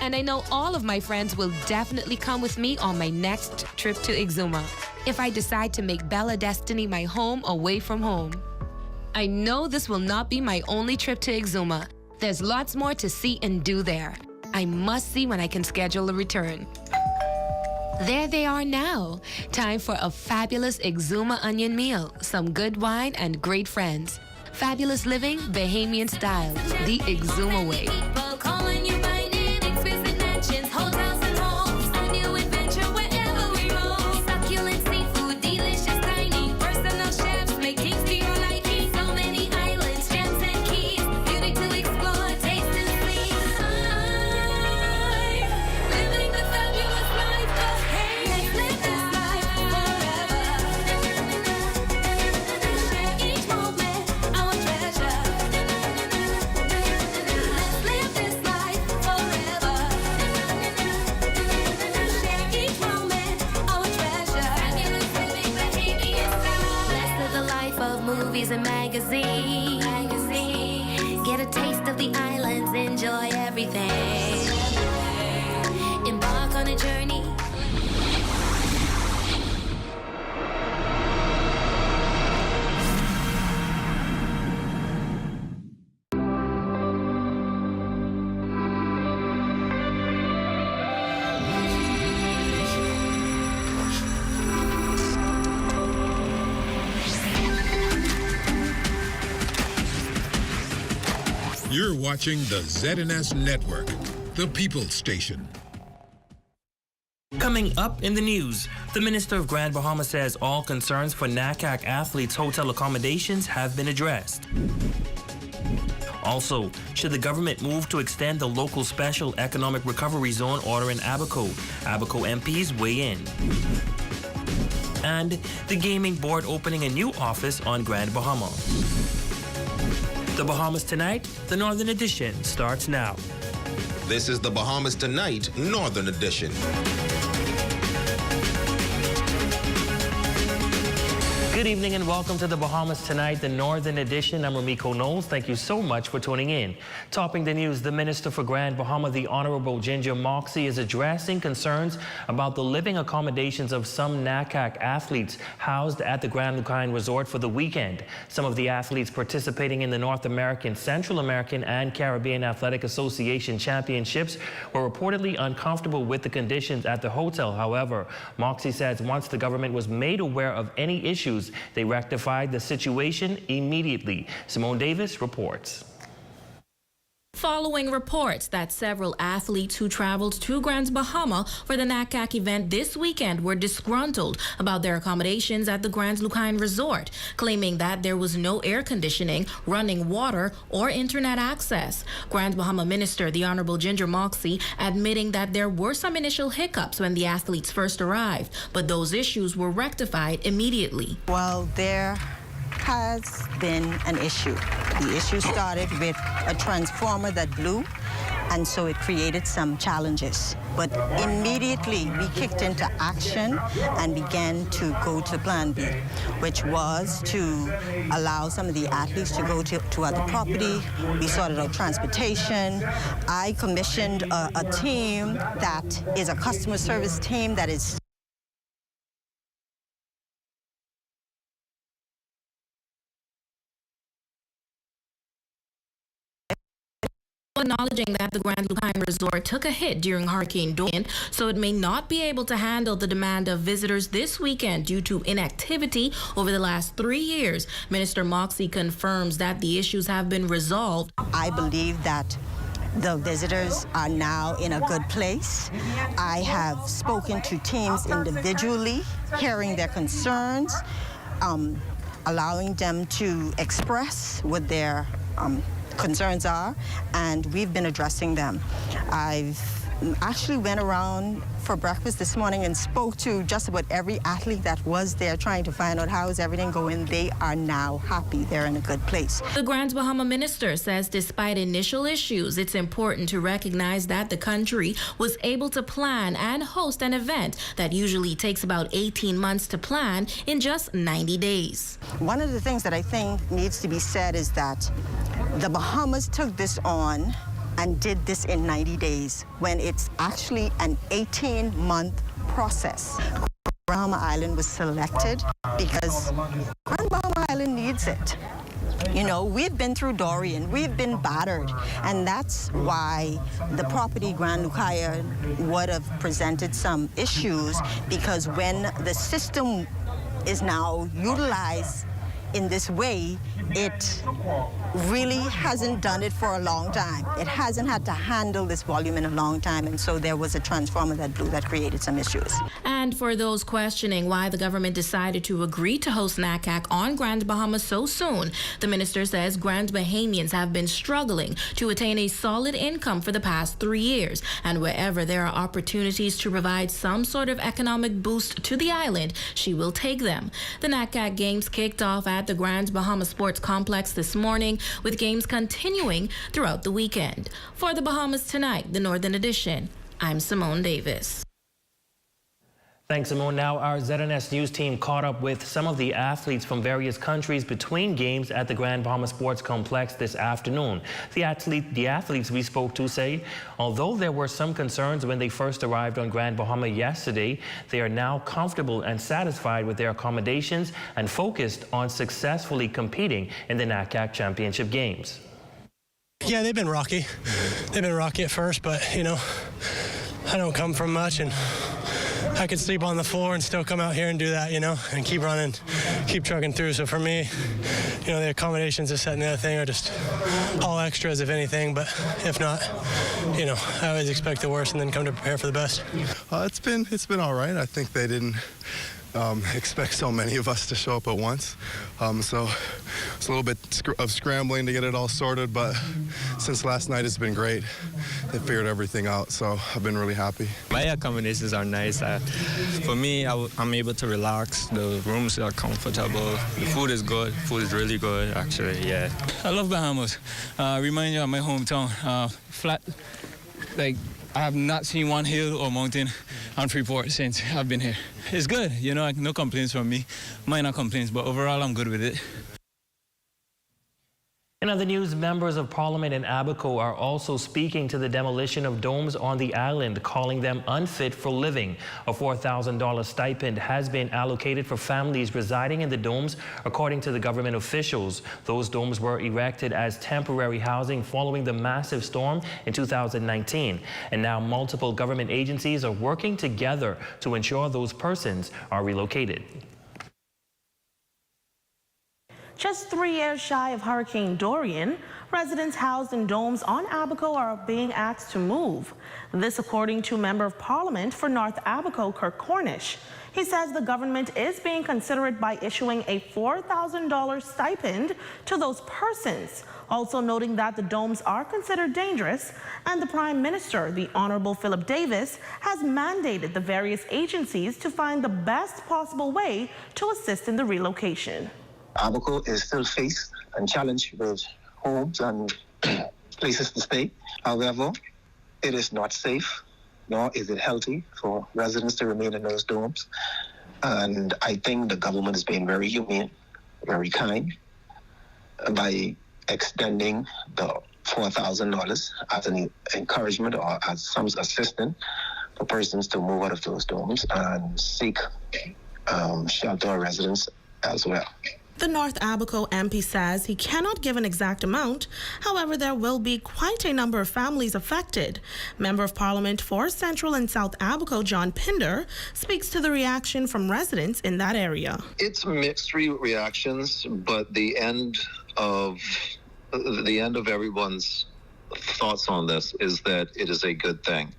And I know all of my friends will definitely come with me on my next trip to Exuma if I decide to make Bella Destiny my home away from home. I know this will not be my only trip to Exuma. There's lots more to see and do there. I must see when I can schedule a return. There they are now. Time for a fabulous Exuma onion meal, some good wine, and great friends. Fabulous living, Bahamian style, the Exuma way. And magazines. Get a taste of the islands, enjoy everything. Embark on a journey. You're watching the ZNS Network, the People's Station. Coming up in the news, the Minister of Grand Bahama says all concerns for NACA athletes' hotel accommodations have been addressed. Also, should the government move to extend the local special economic recovery zone order in Abaco? Abaco MPs weigh in. And the gaming board opening a new office on Grand Bahama. The Bahamas Tonight, the Northern Edition, starts now. This is the Bahamas Tonight, Northern Edition. Good evening and welcome to the Bahamas Tonight, the Northern Edition. I'm Ramiko Knowles. Thank you so much for tuning in. Topping the news, the Minister for Grand Bahama, the Honorable Ginger Moxie, is addressing concerns about the living accommodations of some NACA athletes housed at the Grand Lucine Resort for the weekend. Some of the athletes participating in the North American, Central American, and Caribbean Athletic Association Championships were reportedly uncomfortable with the conditions at the hotel. However, Moxie says once the government was made aware of any issues, they rectified the situation immediately. Simone Davis reports. Following reports that several athletes who traveled to Grand Bahama for the NACAC event this weekend were disgruntled about their accommodations at the Grand Lucine Resort, claiming that there was no air conditioning, running water, or internet access. Grand Bahama Minister, the Honorable Ginger Moxie, admitting that there were some initial hiccups when the athletes first arrived, but those issues were rectified immediately. Well, there has been an issue. The issue started with a transformer that blew, and so it created some challenges. But immediately we kicked into action and began to go to Plan B, which was to allow some of the athletes to go to other property. We sorted out transportation. I commissioned a team that is a customer service team that is acknowledging that the Grand Lucine Resort took a hit during Hurricane Dorian, so it may not be able to handle the demand of visitors this weekend due to inactivity over the last 3 years. Minister Moxie confirms that the issues have been resolved. I believe that the visitors are now in a good place. I have spoken to teams individually, hearing their concerns, allowing them to express what their concerns are, and we've been addressing them. I've actually went around for breakfast this morning and spoke to just about every athlete that was there, trying to find out how is everything going. They are now happy. They're in a good place. The Grand Bahama Minister says despite initial issues, it's important to recognize that the country was able to plan and host an event that usually takes about 18 months to plan in just 90 days. One of the things that I think needs to be said is that the Bahamas took this on and did this in 90 days when it's actually an 18-month process. Bahama Island was selected because Grand Bahama Island needs it. You know, we've been through Dorian, we've been battered, and that's why the property Grand Lucaya would have presented some issues, because when the system is now utilized in this way, it really hasn't done it for a long time. It hasn't had to handle this volume in a long time, and so there was a transformer that blew that created some issues. And for those questioning why the government decided to agree to host NACA on Grand Bahama so soon, the minister says Grand Bahamians have been struggling to attain a solid income for the past 3 years, and wherever there are opportunities to provide some sort of economic boost to the island, she will take them. The NACA Games kicked off at the Grand Bahama Sports Complex this morning, with games continuing throughout the weekend. For the Bahamas Tonight, the Northern Edition, I'm Simone Davis. Thanks, Simone. Now, our ZNS News team caught up with some of the athletes from various countries between games at the Grand Bahama Sports Complex this afternoon. The athletes we spoke to say, although there were some concerns when they first arrived on Grand Bahama yesterday, they are now comfortable and satisfied with their accommodations and focused on successfully competing in the NACA Championship Games. Yeah, they've been rocky. They've been rocky at first, but, you know, I don't come from much, and I could sleep on the floor and still come out here and do that, you know, and keep running, keep trucking through. So for me, you know, the accommodations this, that, and the other thing are just all extras, if anything. But if not, you know, I always expect the worst and then come to prepare for the best. It's been all right. I think they didn't expect so many of us to show up at once. So it's a little bit of scrambling to get it all sorted, but since last night it's been great. They figured everything out, so I've been really happy. My accommodations are nice. For me, I'm able to relax. The rooms are comfortable. The food is good. Food is really good, actually, yeah. I love Bahamas. Remind you of my hometown. Flat, like, I have not seen one hill or mountain on Freeport since I've been here. It's good, you know, no complaints from me. Minor complaints, but overall I'm good with it. In other news, members of Parliament in Abaco are also speaking to the demolition of domes on the island, calling them unfit for living. A $4,000 stipend has been allocated for families residing in the domes, according to the government officials. Those domes were erected as temporary housing following the massive storm in 2019. And now multiple government agencies are working together to ensure those persons are relocated. Just 3 years shy of Hurricane Dorian, residents housed in domes on Abaco are being asked to move. This according to Member of Parliament for North Abaco, Kirk Cornish. He says the government is being considerate by issuing a $4,000 stipend to those persons, also noting that the domes are considered dangerous, and the Prime Minister, the Honorable Philip Davis, has mandated the various agencies to find the best possible way to assist in the relocation. Abaco is still faced and challenged with homes and places to stay. However, it is not safe, nor is it healthy for residents to remain in those domes. And I think the government is being very humane, very kind, by extending the $4,000 as an encouragement or as some assistance for persons to move out of those domes and seek shelter or residence elsewhere. The North Abaco MP says he cannot give an exact amount. However, there will be quite a number of families affected. Member of Parliament for Central and South Abaco, John Pinder, speaks to the reaction from residents in that area. It's mixed reactions, but the end of everyone's thoughts on this is that it is a good thing.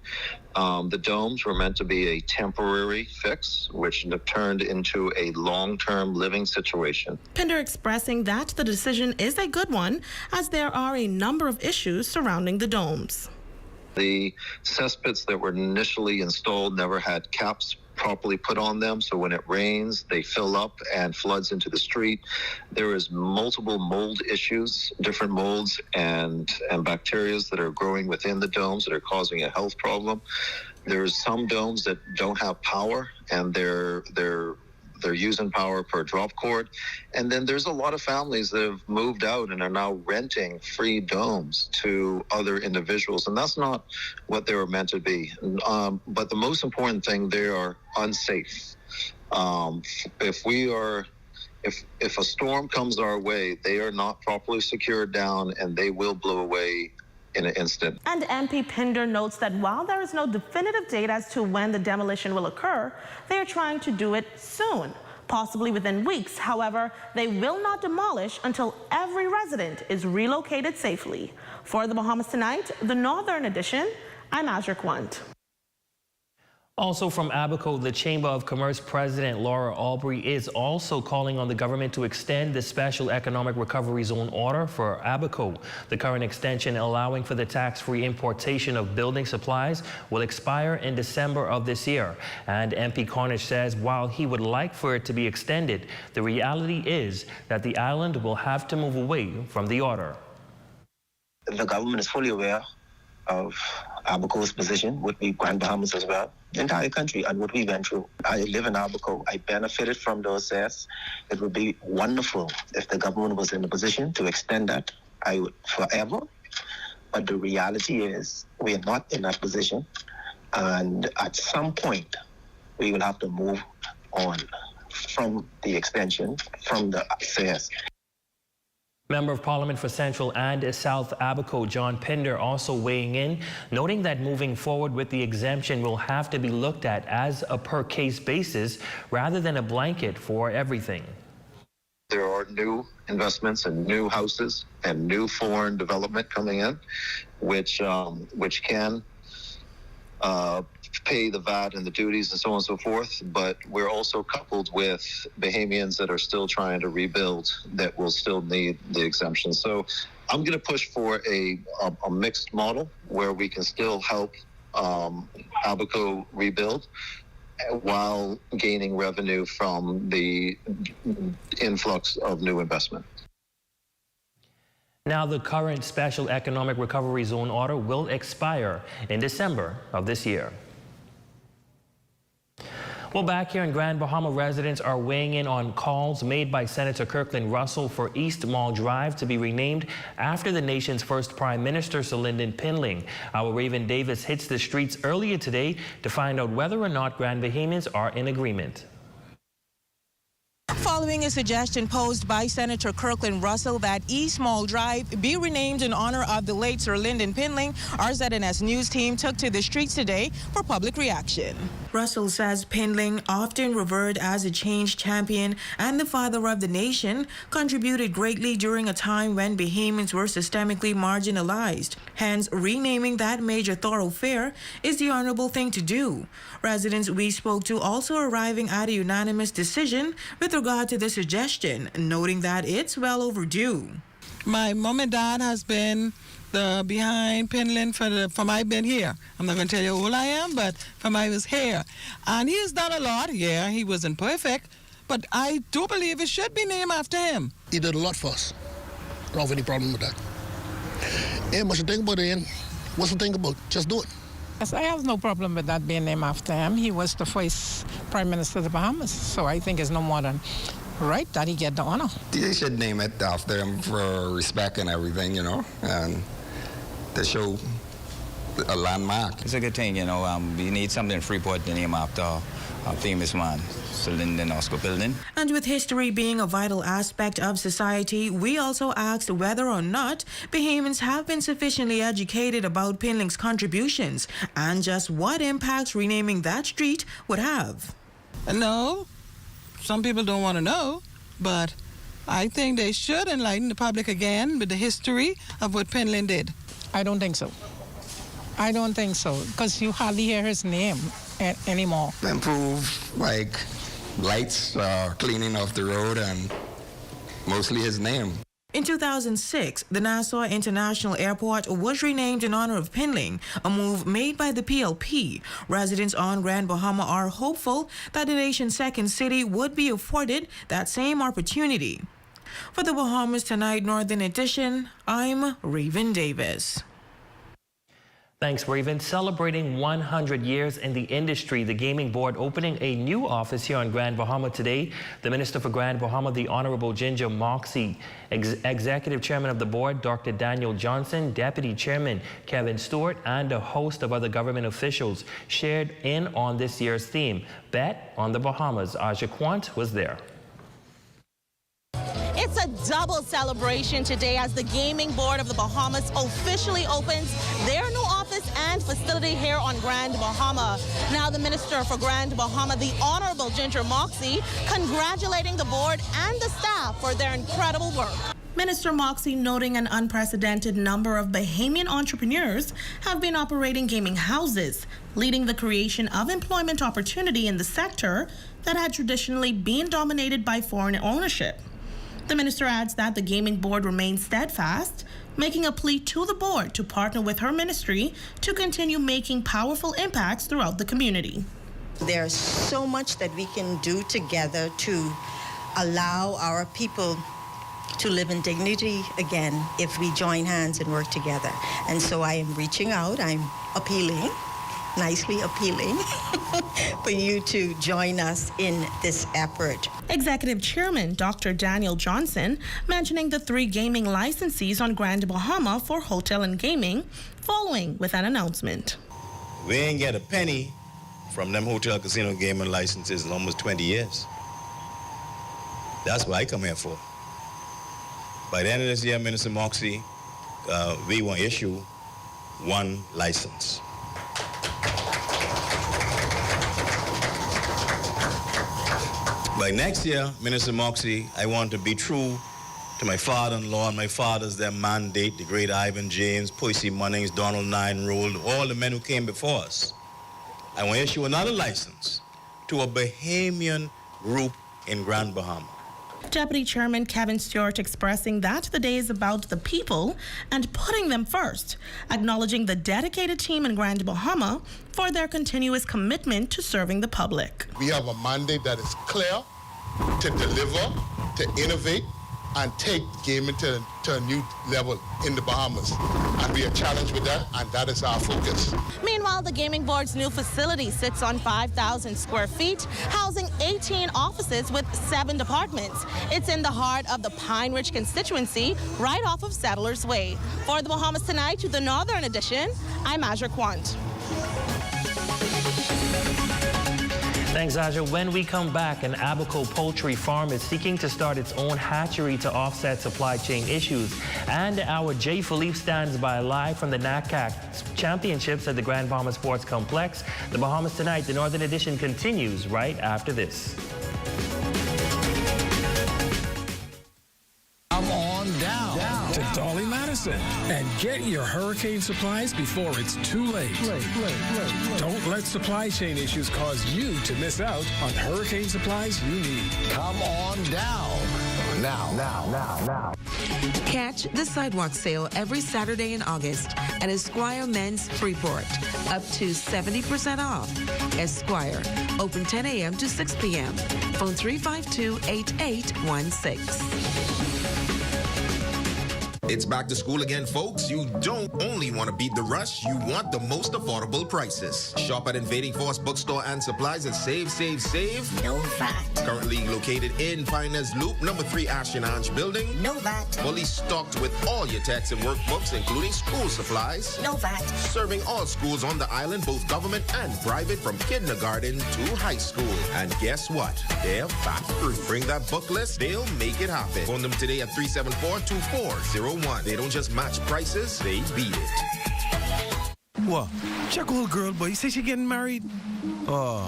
The domes were meant to be a temporary fix, which turned into a long-term living situation. Pinder expressing that the decision is a good one, as there are a number of issues surrounding the domes. The cesspits that were initially installed never had caps properly put on them, so when it rains, they fill up and floods into the street. There is multiple mold issues, different molds and bacteria that are growing within the domes that are causing a health problem. There's some domes that don't have power, and they're using power per drop cord. And then there's a lot of families that have moved out and are now renting free domes to other individuals. And that's not what they were meant to be. But the most important thing, they are unsafe. If a storm comes our way, they are not properly secured down and they will blow away in an instant. And MP Pinder notes that while there is no definitive date as to when the demolition will occur, they are trying to do it soon, possibly within weeks. However, they will not demolish until every resident is relocated safely. For the Bahamas Tonight, the Northern Edition, I'm Azra Quant. Also from Abaco, the Chamber of Commerce President Laura Albury is also calling on the government to extend the Special Economic Recovery Zone order for Abaco. The current extension allowing for the tax-free importation of building supplies will expire in December of this year. And MP Cornish says while he would like for it to be extended, the reality is that the island will have to move away from the order. The government is fully aware of Abaco's position, would be Grand Bahamas as well, the entire country, and what we went through. I live in Abaco. I benefited from those sales. It would be wonderful if the government was in a position to extend that. I would forever. But the reality is we are not in that position. And at some point, we will have to move on from the extension, from the sales. Member of Parliament for Central and South Abaco, John Pinder, also weighing in, noting that moving forward with the exemption will have to be looked at as a per-case basis rather than a blanket for everything. There are new investments and new houses and new foreign development coming in, which can pay the VAT and the duties and so on and so forth, but we're also coupled with Bahamians that are still trying to rebuild that will still need the exemption. So I'm going to push for a mixed model where we can still help Abaco rebuild while gaining revenue from the influx of new investment. Now, the current Special Economic Recovery Zone order will expire in December of this year. Well, back here in Grand Bahama, residents are weighing in on calls made by Senator Kirkland Russell for East Mall Drive to be renamed after the nation's first Prime Minister, Sir Lyndon Pinling. Our Raven Davis hits the streets earlier today to find out whether or not Grand Bahamians are in agreement. Following a suggestion posed by Senator Kirkland Russell that East Mall Drive be renamed in honor of the late Sir Lyndon Pinling, our ZNS News team took to the streets today for public reaction. Russell says Pinling, often revered as a change champion and the father of the nation, contributed greatly during a time when Bahamians were systemically marginalized. Hence, renaming that major thoroughfare is the honorable thing to do. Residents we spoke to also arriving at a unanimous decision with regard to the suggestion, noting that it's well overdue. My mom and dad has been behind Pinling from I've been here. I'm not going to tell you how old I am, but from I was here. And he has done a lot. Yeah, he wasn't perfect, but I do believe it should be named after him. He did a lot for us. Don't have any problem with that. Ain't much to think about it, what's to think about? Just do it. Yes, I have no problem with that being named after him. He was the first Prime Minister of the Bahamas, so I think it's no more than right that he get the honor. They should name it after him for respect and everything, you know, and to show a landmark. It's a good thing, you know. We need something in Freeport to name after a famous man, Sir Lyndon Oscar Pinling. And with history being a vital aspect of society, we also asked whether or not Bahamians have been sufficiently educated about Pinling's contributions and just what impacts renaming that street would have. No, some people don't want to know, but I think they should enlighten the public again with the history of what Pinling did. I don't think so. I don't think so, because you hardly hear his name anymore. Improve, like lights, cleaning of the road, and mostly his name. In 2006, the Nassau International Airport was renamed in honor of Pinling, a move made by the PLP. Residents on Grand Bahama are hopeful that the nation's second city would be afforded that same opportunity. For the Bahamas Tonight Northern Edition, I'm Raven Davis. Thanks, Raven. Celebrating 100 years in the industry, the Gaming Board opening a new office here on Grand Bahama today. The Minister for Grand Bahama, the Honorable Ginger Moxie, Executive Chairman of the Board, Dr. Daniel Johnson, Deputy Chairman Kevin Stewart, and a host of other government officials shared in on this year's theme. Bet on the Bahamas. Aja Quant was there. It's a double celebration today as the Gaming Board of the Bahamas officially opens their new office and facility here on Grand Bahama. Now the Minister for Grand Bahama, the Honorable Ginger Moxie, congratulating the board and the staff for their incredible work. Minister Moxie noting an unprecedented number of Bahamian entrepreneurs have been operating gaming houses, leading the creation of employment opportunity in the sector that had traditionally been dominated by foreign ownership. The minister adds that the Gaming Board remains steadfast, making a plea to the board to partner with her ministry to continue making powerful impacts throughout the community. There's so much that we can do together to allow our people to live in dignity again if we join hands and work together. And so I am reaching out, I'm appealing, nicely appealing, for you to join us in this effort. Executive Chairman Dr. Daniel Johnson mentioning the 3 gaming licensees on Grand Bahama for hotel and gaming, following with an announcement. We ain't get a penny from them hotel casino gaming licenses in almost 20 years. That's what I come here for. By the end of this year, Minister Moxie, we will issue 1 license. By next year, Minister Moxie, I want to be true to my father-in-law and my father's their mandate, the great Ivan James, Percy Munnings, Donald Nine-Roll, all the men who came before us. I want to issue another license to a Bahamian group in Grand Bahama. Deputy Chairman Kevin Stewart expressing that the day is about the people and putting them first, acknowledging the dedicated team in Grand Bahama for their continuous commitment to serving the public. We have a mandate that is clear to deliver, to innovate, and take gaming to a new level in the Bahamas. And we are challenged with that, and that is our focus. Meanwhile, the Gaming Board's new facility sits on 5,000 square feet, housing 18 offices with 7 departments. It's in the heart of the Pine Ridge constituency, right off of Settlers Way. For the Bahamas Tonight, to the Northern Edition, I'm Aja Quant. Thanks, Aja. When we come back, an Abaco poultry farm is seeking to start its own hatchery to offset supply chain issues. And our Jay Philippe stands by live from the NACA Championships at the Grand Bahama Sports Complex. The Bahamas Tonight, the Northern Edition, continues right after this. Come on down to Dolly Madison and get your hurricane supplies before it's too late. Don't let supply chain issues cause you to miss out on hurricane supplies you need. Come on down. Now. Catch the sidewalk sale every Saturday in August at Esquire Men's Freeport. Up to 70% off. Esquire, open 10 a.m. to 6 p.m. Phone 352-8816. It's back to school again, folks. You don't only want to beat the rush, you want the most affordable prices. Shop at Invading Force Bookstore and Supplies and save. No VAT. Currently located in Pioneers Loop, number 3 Ashton Ange Building. No VAT. Fully stocked with all your texts and workbooks, including school supplies. No VAT. Serving all schools on the island, both government and private, from kindergarten to high school. And guess what? They're VAT-free. Bring that book list, they'll make it happen. Phone them today at 374-2401. They don't just match prices, they beat it. What? Check old girl, boy. You say she getting married? Oh,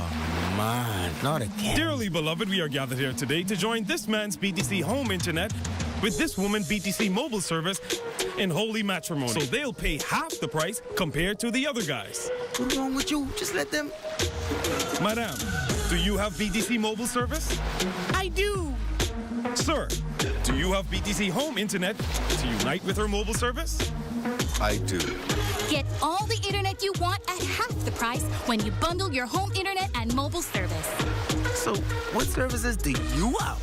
man. Not again. Dearly beloved, we are gathered here today to join this man's BTC home internet with this woman BTC mobile service in holy matrimony. So they'll pay half the price compared to the other guys. What's wrong with you? Just let them... Madam, do you have BTC mobile service? I do. Sir, do you have BTC home internet to unite with her mobile service? I do. Get all the internet you want at half the price when you bundle your home internet and mobile service. So, what services do you have?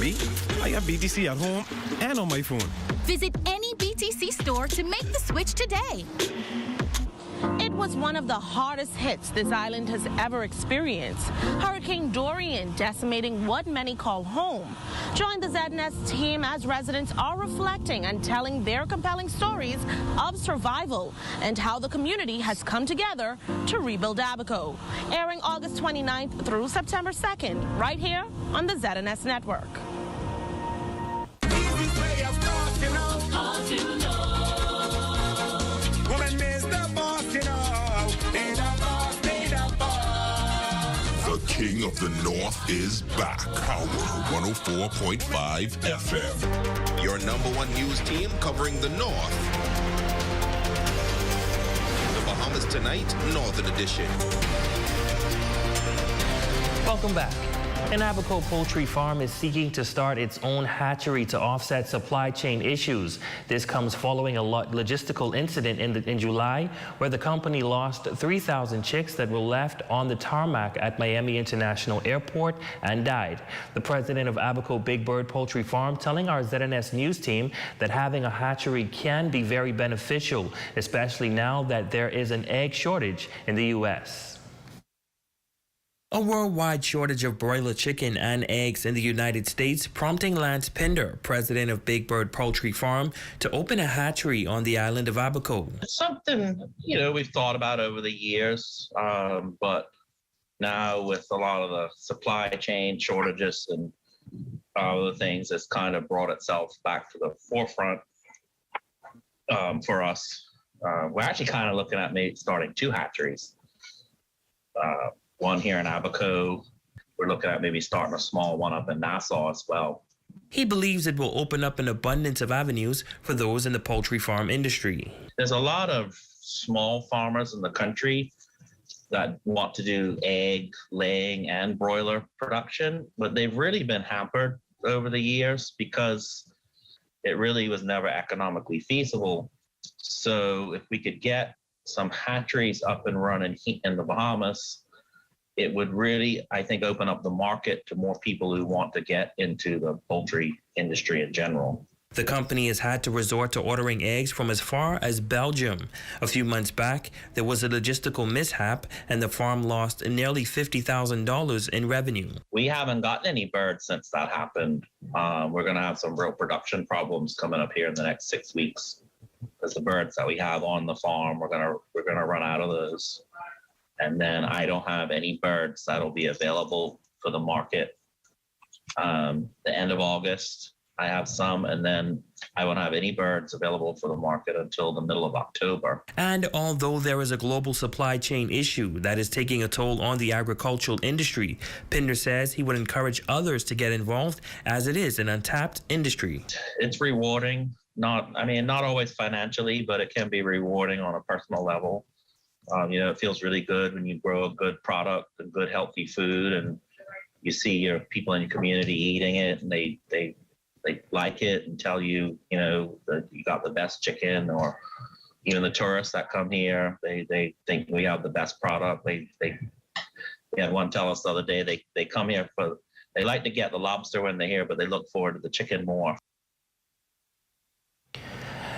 Me? I have BTC at home and on my phone. Visit any BTC store to make the switch today. It was one of the hardest hits this island has ever experienced. Hurricane Dorian decimating what many call home. Join the ZNS team as residents are reflecting and telling their compelling stories of survival and how the community has come together to rebuild Abaco. Airing August 29th through September 2nd, right here on the ZNS Network. The King of the North is back. Power 104.5 FM. Your #1 news team covering the North. The Bahamas Tonight, Northern Edition. Welcome back. An Abaco poultry farm is seeking to start its own hatchery to offset supply chain issues. This comes following a logistical incident in July where the company lost 3,000 chicks that were left on the tarmac at Miami International Airport and died. The president of Abaco Big Bird Poultry Farm telling our ZNS News team that having a hatchery can be very beneficial, especially now that there is an egg shortage in the U.S. A worldwide shortage of broiler chicken and eggs in the United States, prompting Lance Pinder, president of Big Bird Poultry Farm, to open a hatchery on the island of Abaco. It's something, we've thought about over the years, but now with a lot of the supply chain shortages and other things, it's kind of brought itself back to the forefront for us. We're actually kind of looking at maybe starting 2 hatcheries. One here in Abaco. We're looking at maybe starting a small one up in Nassau as well. He believes it will open up an abundance of avenues for those in the poultry farm industry. There's a lot of small farmers in the country that want to do egg laying and broiler production, but they've really been hampered over the years because it really was never economically feasible. So if we could get some hatcheries up and running in the Bahamas, it would really, I think, open up the market to more people who want to get into the poultry industry in general. The company has had to resort to ordering eggs from as far as Belgium. A few months back, there was a logistical mishap and the farm lost nearly $50,000 in revenue. We haven't gotten any birds since that happened. We're going to have some real production problems coming up here in the next 6 weeks because the birds that we have on the farm, we're going to run out of those. And then I don't have any birds that'll be available for the market. The end of August, I have some, and then I won't have any birds available for the market until the middle of October. And although there is a global supply chain issue that is taking a toll on the agricultural industry, Pinder says he would encourage others to get involved as it is an untapped industry. It's rewarding, not always financially, but it can be rewarding on a personal level. It feels really good when you grow a good product, a good healthy food, and you see your people in your community eating it, and they like it and tell you, that you got the best chicken, or even the tourists that come here, they think we have the best product. We had one tell us the other day they come here they like to get the lobster when they're here, but they look forward to the chicken more.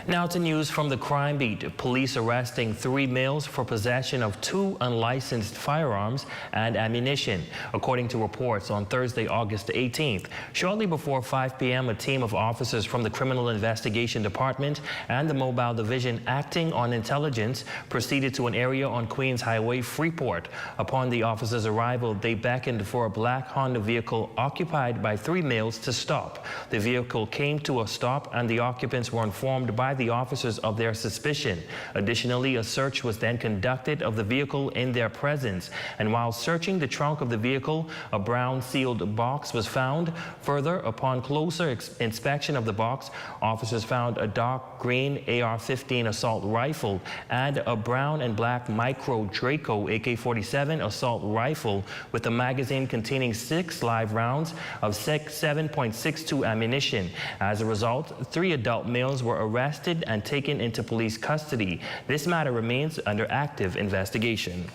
Now to news from the crime beat. Police arresting 3 males for possession of 2 unlicensed firearms and ammunition, according to reports on Thursday, August 18th. Shortly before 5 p.m., a team of officers from the Criminal Investigation Department and the Mobile Division, acting on intelligence, proceeded to an area on Queens Highway, Freeport. Upon the officers' arrival, they beckoned for a black Honda vehicle occupied by 3 males to stop. The vehicle came to a stop and the occupants were informed by the officers of their suspicion. Additionally, a search was then conducted of the vehicle in their presence, and while searching the trunk of the vehicle, a brown sealed box was found. Further, upon closer inspection of the box, officers found a dark green AR-15 assault rifle and a brown and black micro Draco AK-47 assault rifle with a magazine containing 6 live rounds of 7.62 ammunition. As a result, 3 adult males were arrested and taken into police custody. This matter remains under active investigation.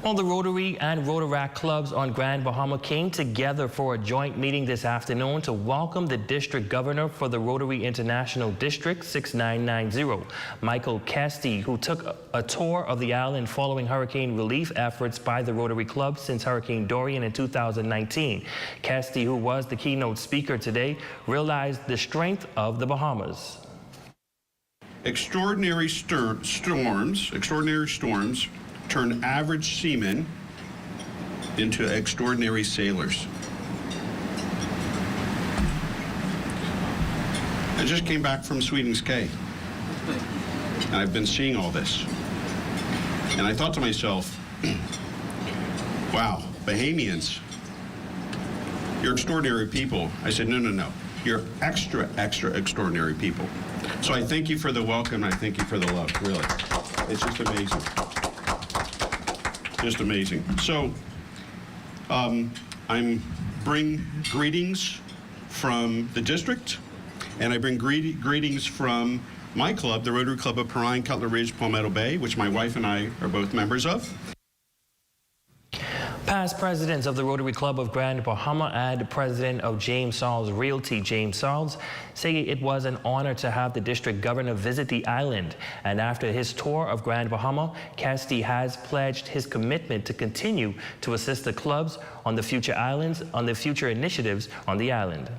Well, the Rotary and Rotaract clubs on Grand Bahama came together for a joint meeting this afternoon to welcome the district governor for the Rotary International District 6990, Michael Casti, who took a tour of the island following hurricane relief efforts by the Rotary Club since Hurricane Dorian in 2019. Casti, who was the keynote speaker today, realized the strength of the Bahamas. Extraordinary storms turn average seamen into extraordinary sailors. I just came back from Sweetings Cay, and I've been seeing all this. And I thought to myself, wow, Bahamians, you're extraordinary people. I said, no. You're extra extraordinary people. So I thank you for the welcome, and I thank you for the love, really. It's just amazing. Just amazing. So I bring greetings from the district, and I bring greetings from my club, the Rotary Club of Perrine, Cutler Ridge, Palmetto Bay, which my wife and I are both members of. Past presidents of the Rotary Club of Grand Bahama and president of James Sarles Realty, James Sarles, say it was an honor to have the district governor visit the island. And after his tour of Grand Bahama, Casti has pledged his commitment to continue to assist the clubs on the future initiatives on the island.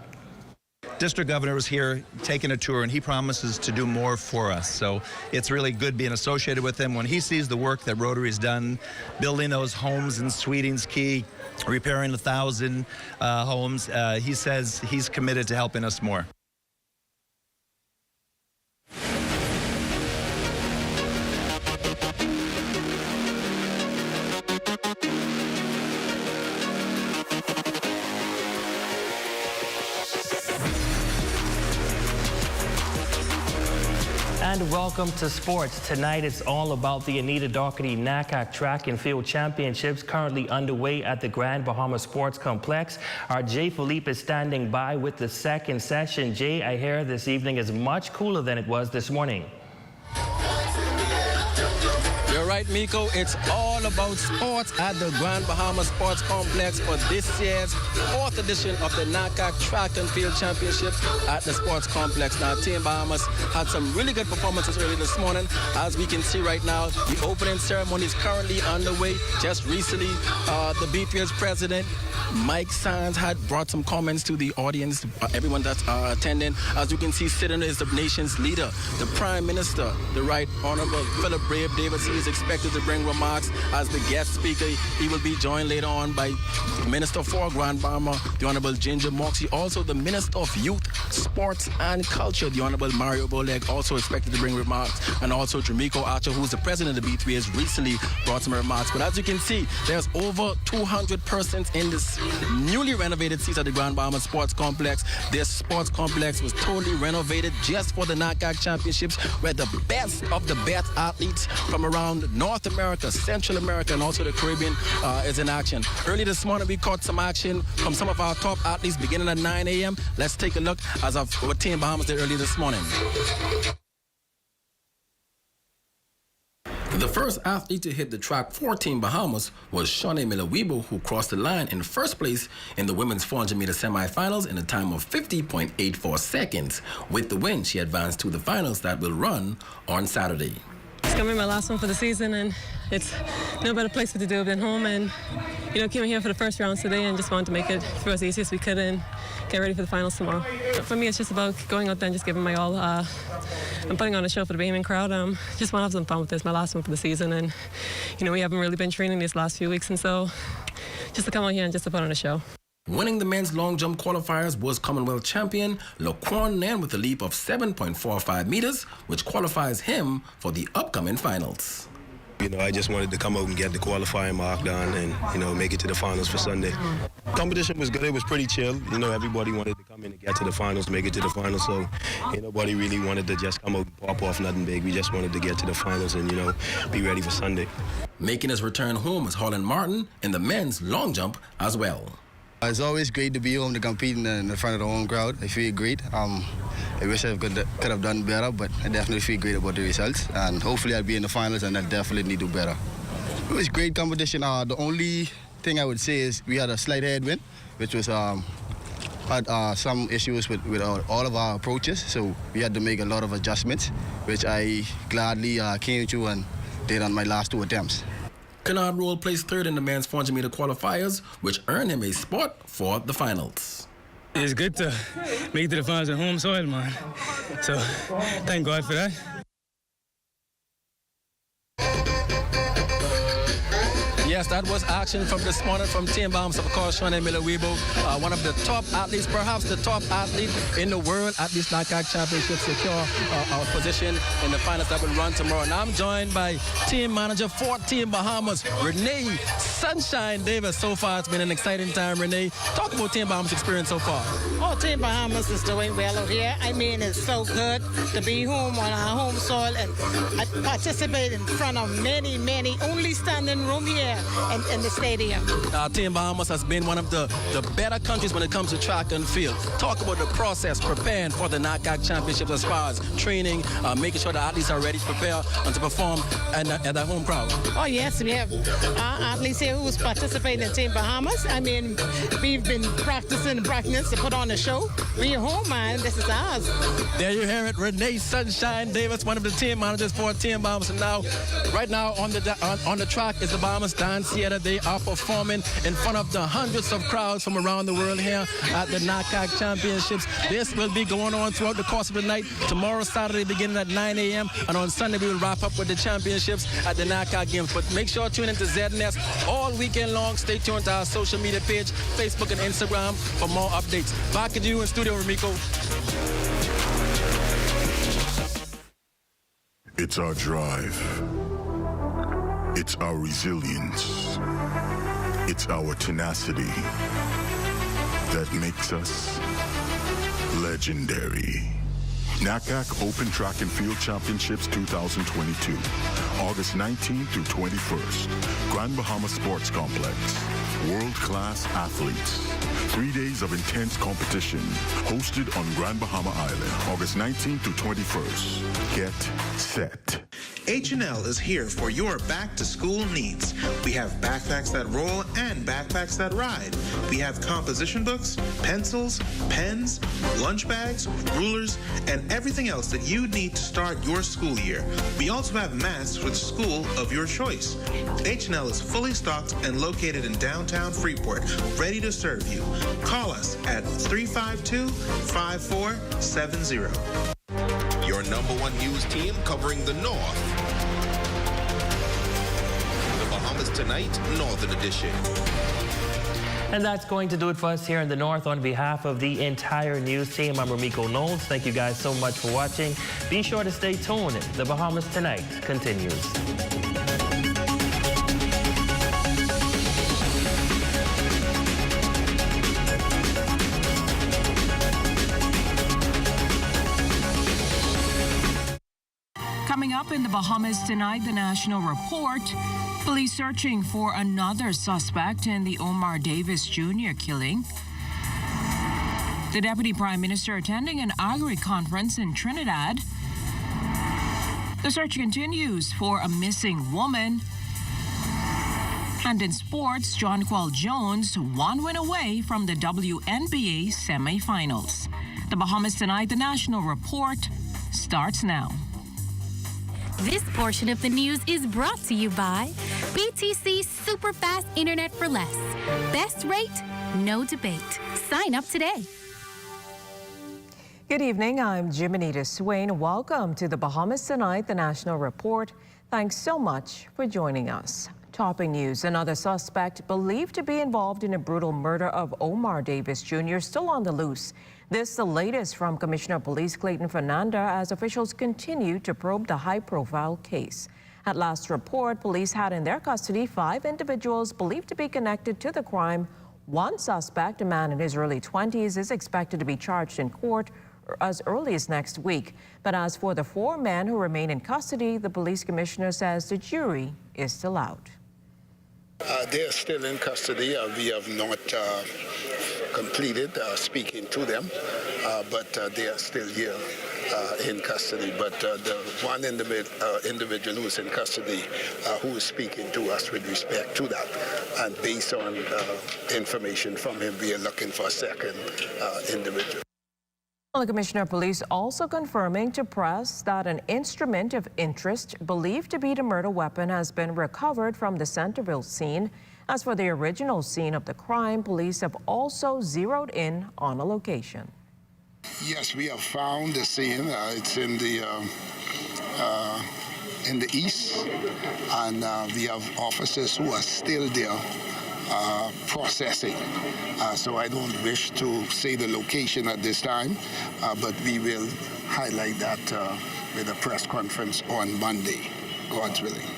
District governor was here taking a tour, and he promises to do more for us. So it's really good being associated with him. When he sees the work that Rotary's done, building those homes in Sweetings Cay, repairing 1,000 homes, he says he's committed to helping us more. And welcome to sports. Tonight it's all about the Anita Doherty NACA Track and Field Championships currently underway at the Grand Bahama Sports Complex. Our Jay Philippe is standing by with the second session. Jay, I hear this evening is much cooler than it was this morning. You're right, Miko. It's all about sports at the Grand Bahama Sports Complex for this year's 4th edition of the NACA Track and Field Championship at the Sports Complex. Now, Team Bahamas had some really good performances early this morning. As we can see right now, the opening ceremony is currently underway. Just recently, the B3's president, Mike Sands, had brought some comments to the audience, everyone that's attending. As you can see, sitting is the nation's leader, the Prime Minister, the Right Honorable Philip Brave Davis. He is expected to bring remarks as the guest speaker. He will be joined later on by Minister for Grand Bahama, the Honorable Ginger Moxie, also the Minister of Youth, Sports and Culture, the Honorable Mario Boleg, also expected to bring remarks, and also Jamaico Archer, who's the president of the B3, has recently brought some remarks. But as you can see, there's over 200 persons in this newly renovated seats at the Grand Bahama Sports Complex. This sports complex was totally renovated just for the NACA Championships, where the best of the best athletes from around North America, Central America, and also the Caribbean is in action. Early this morning, we caught some action from some of our top athletes beginning at 9 a.m. Let's take a look as of what Team Bahamas did early this morning. The first athlete to hit the track for Team Bahamas was Shawnee Miller-Weibo, who crossed the line in first place in the women's 400-meter semifinals in a time of 50.84 seconds. With the win, she advanced to the finals that will run on Saturday. It's gonna be my last one for the season, and it's no better place to do it than home. And came here for the first rounds today and just wanted to make it through as easy as we could and get ready for the finals tomorrow. But for me, it's just about going out there and just giving my all. I'm putting on a show for the Bahamian crowd. Just want to have some fun with this. My last one for the season, and we haven't really been training these last few weeks, and so just to come out here and just to put on a show. Winning the men's long jump qualifiers was Commonwealth champion Laquan Nen with a leap of 7.45 meters, which qualifies him for the upcoming finals. I just wanted to come out and get the qualifying mark done and, make it to the finals for Sunday. Competition was good. It was pretty chill. Everybody wanted to come in and get to the finals, make it to the finals. So nobody really wanted to just come out and pop off nothing big. We just wanted to get to the finals and, be ready for Sunday. Making his return home is Holland Martin in the men's long jump as well. It's always great to be home to compete in front of the home crowd. I feel great. I wish I could have done better, but I definitely feel great about the results. And hopefully I'll be in the finals, and I'll definitely do better. It was great competition. The only thing I would say is we had a slight headwind, which was had some issues with all of our approaches, so we had to make a lot of adjustments, which I gladly came to and did on my last 2 attempts. Kennard Roll placed 3rd in the men's 400-meter qualifiers, which earned him a spot for the finals. It's good to make it to the finals on home soil, man. So thank God for that. Yes, that was action from this morning from Team Bombs, of course, Sean Milawebo, one of the top athletes, perhaps the top athlete in the world at this NACA Championship, secure our position in the finals that will run tomorrow. And I'm joined by team manager for Team Bahamas, Renee Sunshine Davis. So far, it's been an exciting time, Renee. Talk about Team Bahamas' experience so far. Oh, Team Bahamas is doing well out here. I mean, it's so good to be home on our home soil and participate in front of many, only standing room here in the stadium. Team Bahamas has been one of the better countries when it comes to track and field. Talk about the process preparing for the NACA Championships as far as training, making sure the athletes are ready to prepare and to perform at the home crowd. Oh, yes, we have athletes here who's participating in Team Bahamas. I mean, we've been practicing to put on a show. We're home, man. This is ours. There you hear it. Renee Sunshine Davis, one of the team managers for Team Bahamas. And now, right now on the track is the Bahamas Dance Theater. They are performing in front of the hundreds of crowds from around the world here at the NACA Championships. This will be going on throughout the course of the night. Tomorrow, Saturday, beginning at 9 a.m. And on Sunday, we will wrap up with the championships at the NACA Games. But make sure to tune into ZNS all weekend long. Stay tuned to our social media page, Facebook and Instagram for more updates. Back to you in studio, Ramiko. It's our drive. It's our resilience. It's our tenacity that makes us legendary. NACA Open Track and Field Championships 2022, August 19th through 21st, Grand Bahama Sports Complex. World-class athletes. 3 days of intense competition, hosted on Grand Bahama Island, August 19th through 21st. Get set. H&L is here for your back-to-school needs. We have backpacks that roll and backpacks that ride. We have composition books, pencils, pens, lunch bags, rulers, and everything else that you need to start your school year. We also have masks for the school of your choice. H&L is fully stocked and located in downtown Freeport, ready to serve you. Call us at 352-5470. Your #1 news team covering the North. The Bahamas Tonight, Northern Edition. And that's going to do it for us here in the North. On behalf of the entire news team, I'm Ramiko Knowles. Thank you guys so much for watching. Be sure to stay tuned. The Bahamas Tonight continues. Coming up in the Bahamas Tonight, the National Report. Police searching for another suspect in the Omar Davis Jr. killing. The Deputy Prime Minister attending an agri-conference in Trinidad. The search continues for a missing woman. And in sports, Jonquil Jones 1 win away from the WNBA semifinals. The Bahamas Tonight, the National Report starts now. This portion of the news is brought to you by BTC Super Fast Internet for Less. Best rate, no debate. Sign up today. Good evening, I'm Jimenita Swain. Welcome to the Bahamas Tonight, the National Report. Thanks so much for joining us. Topping news, another suspect believed to be involved in a brutal murder of Omar Davis Jr. still on the loose. This the latest from Commissioner of Police Clayton Fernanda as officials continue to probe the high-profile case. At last report, police had in their custody 5 individuals believed to be connected to the crime. One suspect, a man in his early 20s, is expected to be charged in court as early as next week. But as for the 4 men who remain in custody, the police commissioner says the jury is still out. They are still in custody. We have not completed speaking to them, but they are still here in custody, but the one individual who is in custody who is speaking to us with respect to that. And based on information from him, we are looking for a second individual. The Commissioner of Police also confirming to press that an instrument of interest believed to be the murder weapon has been recovered from the Centerville scene. As for the original scene of the crime, police have also zeroed in on a location. Yes, we have found the scene. It's in the east, and we have officers who are still there processing. So I don't wish to say the location at this time, but we will highlight that with a press conference on Monday, God's willing.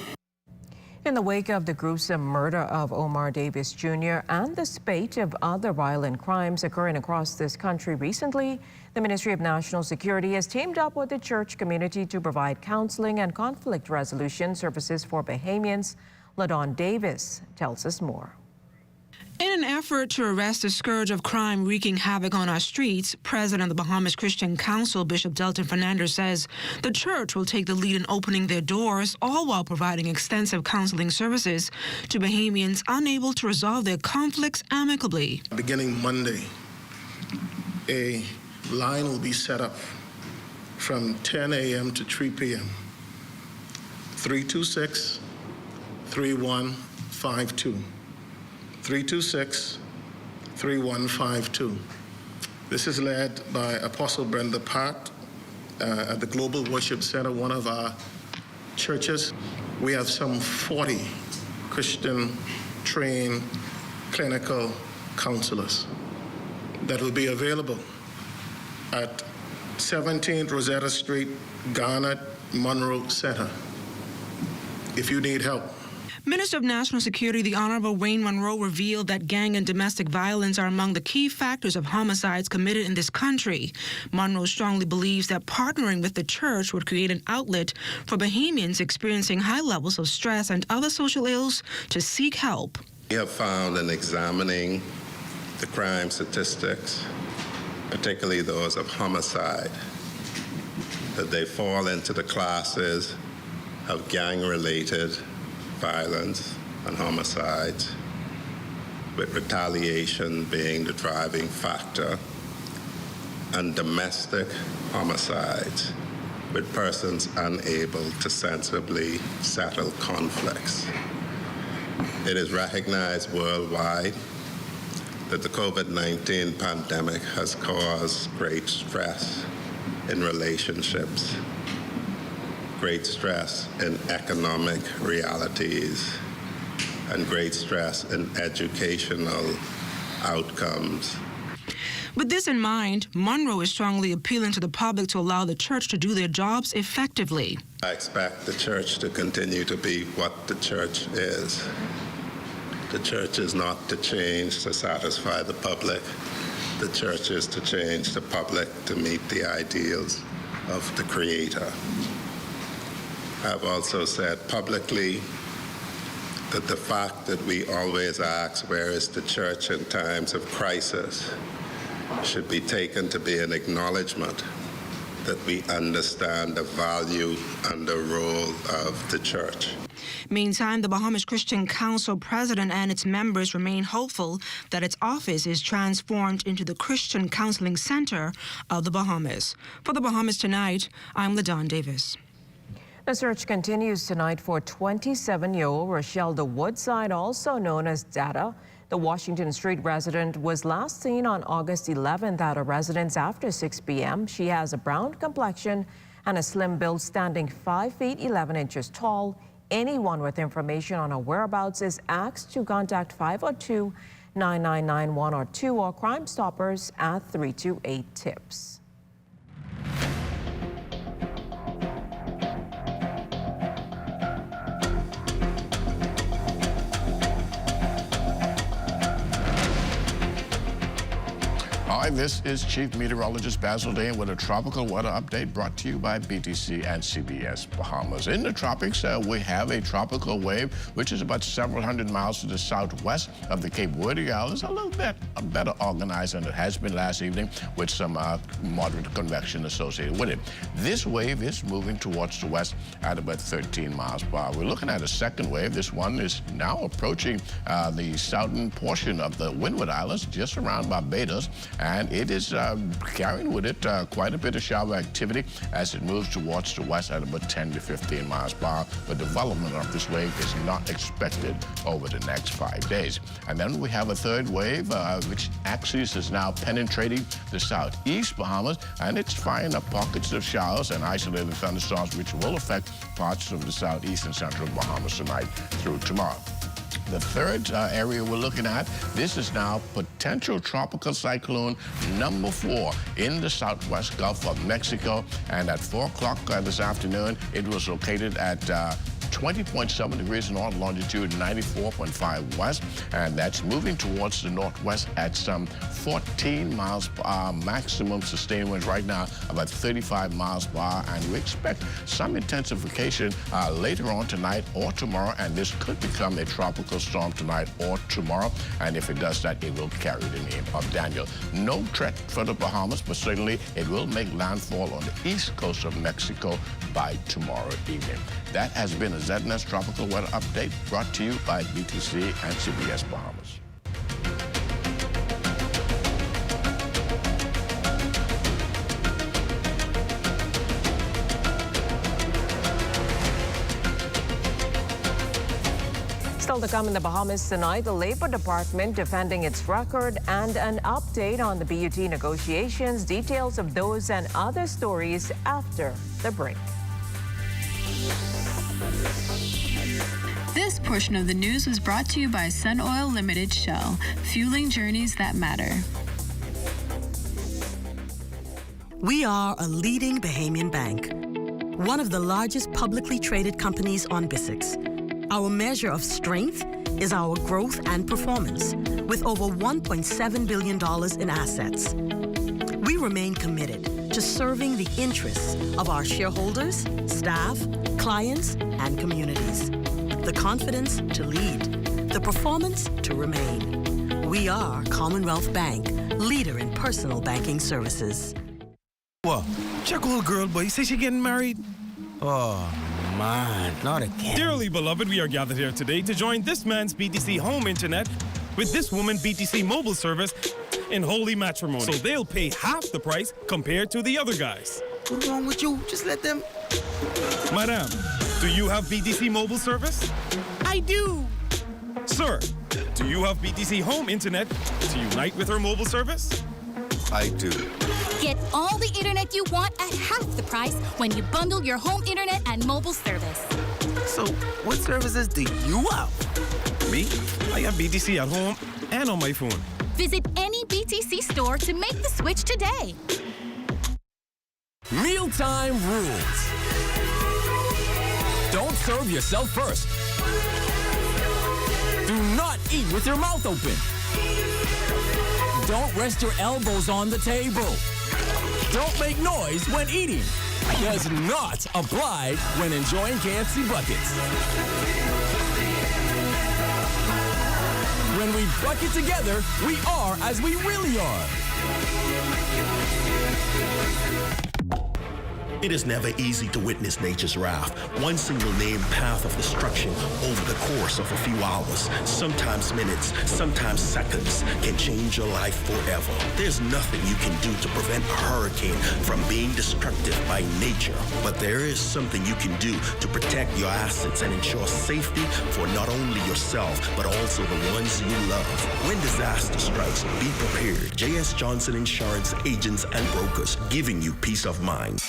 In the wake of the gruesome murder of Omar Davis Jr. and the spate of other violent crimes occurring across this country recently, the Ministry of National Security has teamed up with the church community to provide counseling and conflict resolution services for Bahamians. LaDon Davis tells us more. In an effort to arrest the scourge of crime wreaking havoc on our streets, President of the Bahamas Christian Council, Bishop Delton Fernandez, says the church will take the lead in opening their doors, all while providing extensive counseling services to Bahamians unable to resolve their conflicts amicably. Beginning Monday, a line will be set up from 10 a.m. to 3 p.m. 326-3152. 326-3152. This is led by Apostle Brenda Part at the Global Worship Center, one of our churches. We have some 40 Christian trained clinical counselors that will be available at 17th Rosetta Street, Garnet, Monroe Center, if you need help. Minister of National Security, the Honorable Wayne Monroe, revealed that gang and domestic violence are among the key factors of homicides committed in this country. Monroe strongly believes that partnering with the church would create an outlet for Bahamians experiencing high levels of stress and other social ills to seek help. We have found in examining the crime statistics, particularly those of homicide, that they fall into the classes of gang-related violence and homicides, with retaliation being the driving factor, and domestic homicides, with persons unable to sensibly settle conflicts. It is recognized worldwide that the COVID-19 pandemic has caused great stress in relationships, great stress in economic realities, and great stress in educational outcomes. With this in mind, Monroe is strongly appealing to the public to allow the church to do their jobs effectively. I expect the church to continue to be what the church is. The church is not to change to satisfy the public. The church is to change the public to meet the ideals of the Creator. I've also said publicly that the fact that we always ask, where is the church in times of crisis, should be taken to be an acknowledgement that we understand the value and the role of the church. Meantime, the Bahamas Christian Council president and its members remain hopeful that its office is transformed into the Christian Counseling Center of the Bahamas. For the Bahamas Tonight, I'm LaDon Davis. The search continues tonight for 27-year-old Rochelle de Woodside, also known as Dada. The Washington Street resident was last seen on August 11th at a residence after 6 p.m. She has a brown complexion and a slim build, standing 5 feet 11 inches tall. Anyone with information on her whereabouts is asked to contact 502-9991 or Crime Stoppers at 328-TIPS. Hi, this is Chief Meteorologist Basil Dane with a tropical weather update brought to you by BTC and CBS Bahamas. In the tropics, we have a tropical wave, which is about several hundred miles to the southwest of the Cape Verde Islands, a little bit better organized than it has been last evening, with some moderate convection associated with it. This wave is moving towards the west at about 13 miles per hour. We're looking at a second wave. This one is now approaching the southern portion of the Windward Islands, just around Barbados, and it is carrying with it quite a bit of shower activity as it moves towards the west at about 10 to 15 miles per hour. But development of this wave is not expected over the next 5 days. And then we have a third wave, which axis is now penetrating the southeast Bahamas, and it's firing up pockets of showers and isolated thunderstorms, which will affect parts of the southeast and central Bahamas tonight through tomorrow. The third area we're looking at, this is now potential tropical cyclone number 4 in the southwest Gulf of Mexico. And at 4 o'clock this afternoon, it was located at 20.7 degrees north longitude, 94.5 west, and that's moving towards the northwest at some 14 miles per hour, maximum sustained winds right now about 35 miles per hour, and we expect some intensification later on tonight or tomorrow, and this could become a tropical storm tonight or tomorrow, and if it does that, it will carry the name of Daniel. No threat for the Bahamas, but certainly it will make landfall on the east coast of Mexico by tomorrow evening. That has been a ZNS Tropical Weather Update brought to you by BTC and CBS Bahamas. Still to come in the Bahamas tonight, the Labor Department defending its record and an update on the BUT negotiations, details of those and other stories after the break. This portion of the news was brought to you by Sun Oil Limited Shell, fueling journeys that matter. We are a leading Bahamian bank, one of the largest publicly traded companies on BISIX. Our measure of strength is our growth and performance, with over $1.7 billion in assets. We remain committed to serving the interests of our shareholders, staff, clients, and communities. The confidence to lead, the performance to remain. We are Commonwealth Bank, leader in personal banking services. What? Check old girl, boy. You say she getting married? Oh, man, not again. Dearly beloved, we are gathered here today to join this man's BTC home internet with this woman BTC mobile service in holy matrimony. So they'll pay half the price compared to the other guys. What's wrong with you? Just let them. Madam, do you have BTC mobile service? I do. Sir, do you have BTC home internet to unite with her mobile service? I do. Get all the internet you want at half the price when you bundle your home internet and mobile service. So, what services do you have? Me? I have BTC at home and on my phone. Visit any BTC store to make the switch today. Mealtime rules. Don't serve yourself first. Do not eat with your mouth open. Don't rest your elbows on the table. Don't make noise when eating. Does not apply when enjoying KFC buckets. When we bucket together, we are as we really are. It is never easy to witness nature's wrath. One single named path of destruction over the course of a few hours, sometimes minutes, sometimes seconds, can change your life forever. There's nothing you can do to prevent a hurricane from being destructive by nature, but there is something you can do to protect your assets and ensure safety for not only yourself, but also the ones you love. When disaster strikes, be prepared. J.S. Johnson Insurance Agents and Brokers, giving you peace of mind.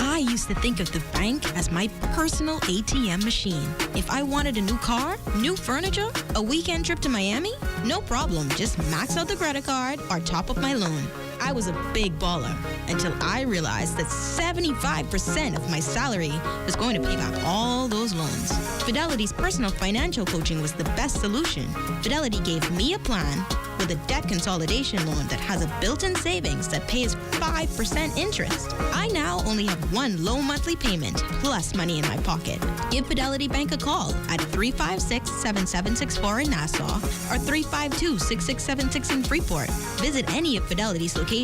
I used to think of the bank as my personal ATM machine. If I wanted a new car, new furniture, a weekend trip to Miami, no problem. Just max out the credit card or top up my loan. I was a big baller until I realized that 75% of my salary was going to pay back all those loans. Fidelity's personal financial coaching was the best solution. Fidelity gave me a plan with a debt consolidation loan that has a built-in savings that pays 5% interest. I now only have one low monthly payment plus money in my pocket. Give Fidelity Bank a call at 356-7764 in Nassau or 352-6676 in Freeport. Visit any of Fidelity's locations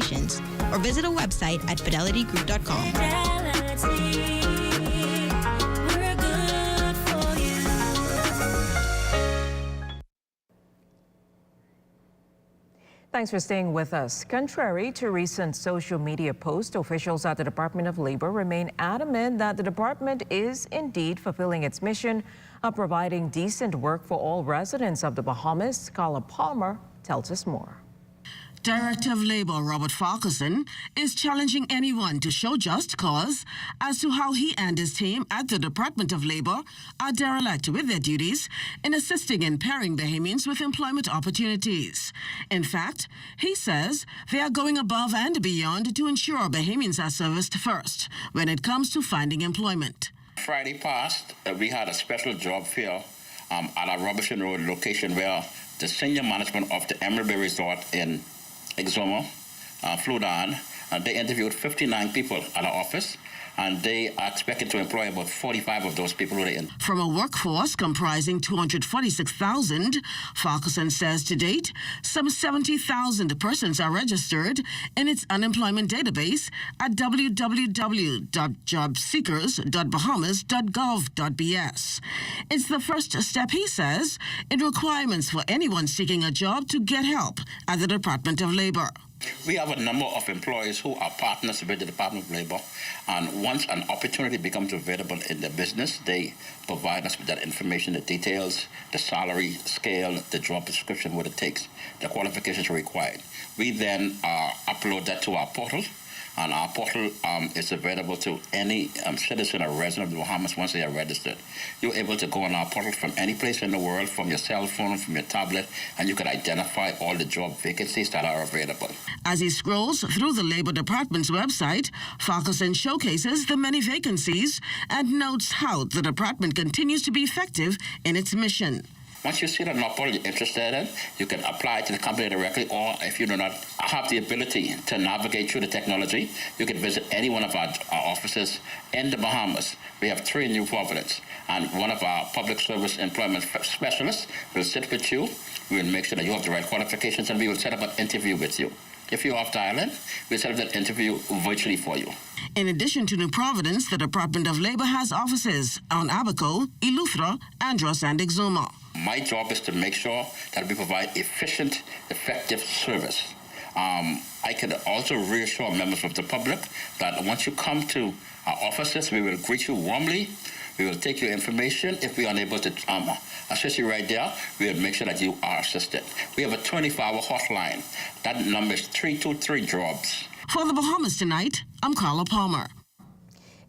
or visit a website at fidelitygroup.com. Thanks for staying with us. Contrary to recent social media posts, officials at the Department of Labor remain adamant that the department is indeed fulfilling its mission of providing decent work for all residents of the Bahamas. Carla Palmer tells us more. Director of Labor Robert Farquharson is challenging anyone to show just cause as to how he and his team at the Department of Labor are derelict with their duties in assisting in pairing Bahamians with employment opportunities. In fact, he says they are going above and beyond to ensure Bahamians are serviced first when it comes to finding employment. Friday past, we had a special job fair at our Robertson Road location where the senior management of the Emerald Bay Resort in Exuma flew down, and they interviewed 59 people at our office, and they are expected to employ about 45 of those people who are in. From a workforce comprising 246,000, Farquharson says to date, some 70,000 persons are registered in its unemployment database at www.jobseekers.bahamas.gov.bs. It's the first step, he says, in requirements for anyone seeking a job to get help at the Department of Labor. We have a number of employees who are partners with the Department of Labor, and once an opportunity becomes available in the business, they provide us with that information, the details, the salary scale, the job description, what it takes, the qualifications required. We then upload that to our portal, and our portal is available to any citizen or resident of the Bahamas once they are registered. You're able to go on our portal from any place in the world, from your cell phone, from your tablet, and you can identify all the job vacancies that are available. As he scrolls through the Labor Department's website, Farquharson showcases the many vacancies and notes how the department continues to be effective in its mission. Once you see that portal you're interested in, you can apply to the company directly, or if you do not have the ability to navigate through the technology, you can visit any one of our offices in the Bahamas. We have 3 in New Providence, and one of our public service employment specialists will sit with you. We will make sure that you have the right qualifications, and we will set up an interview with you. If you're off the island, we'll set up that interview virtually for you. In addition to New Providence, the Department of Labor has offices on Abaco, Eleuthera, Andros, and Exuma. My job is to make sure that we provide efficient, effective service. I can also reassure members of the public that once you come to our offices, we will greet you warmly. We will take your information. If we are unable to assist you right there, we will make sure that you are assisted. We have a 24-hour hotline. That number is 323-JOBS. For the Bahamas Tonight, I'm Carla Palmer.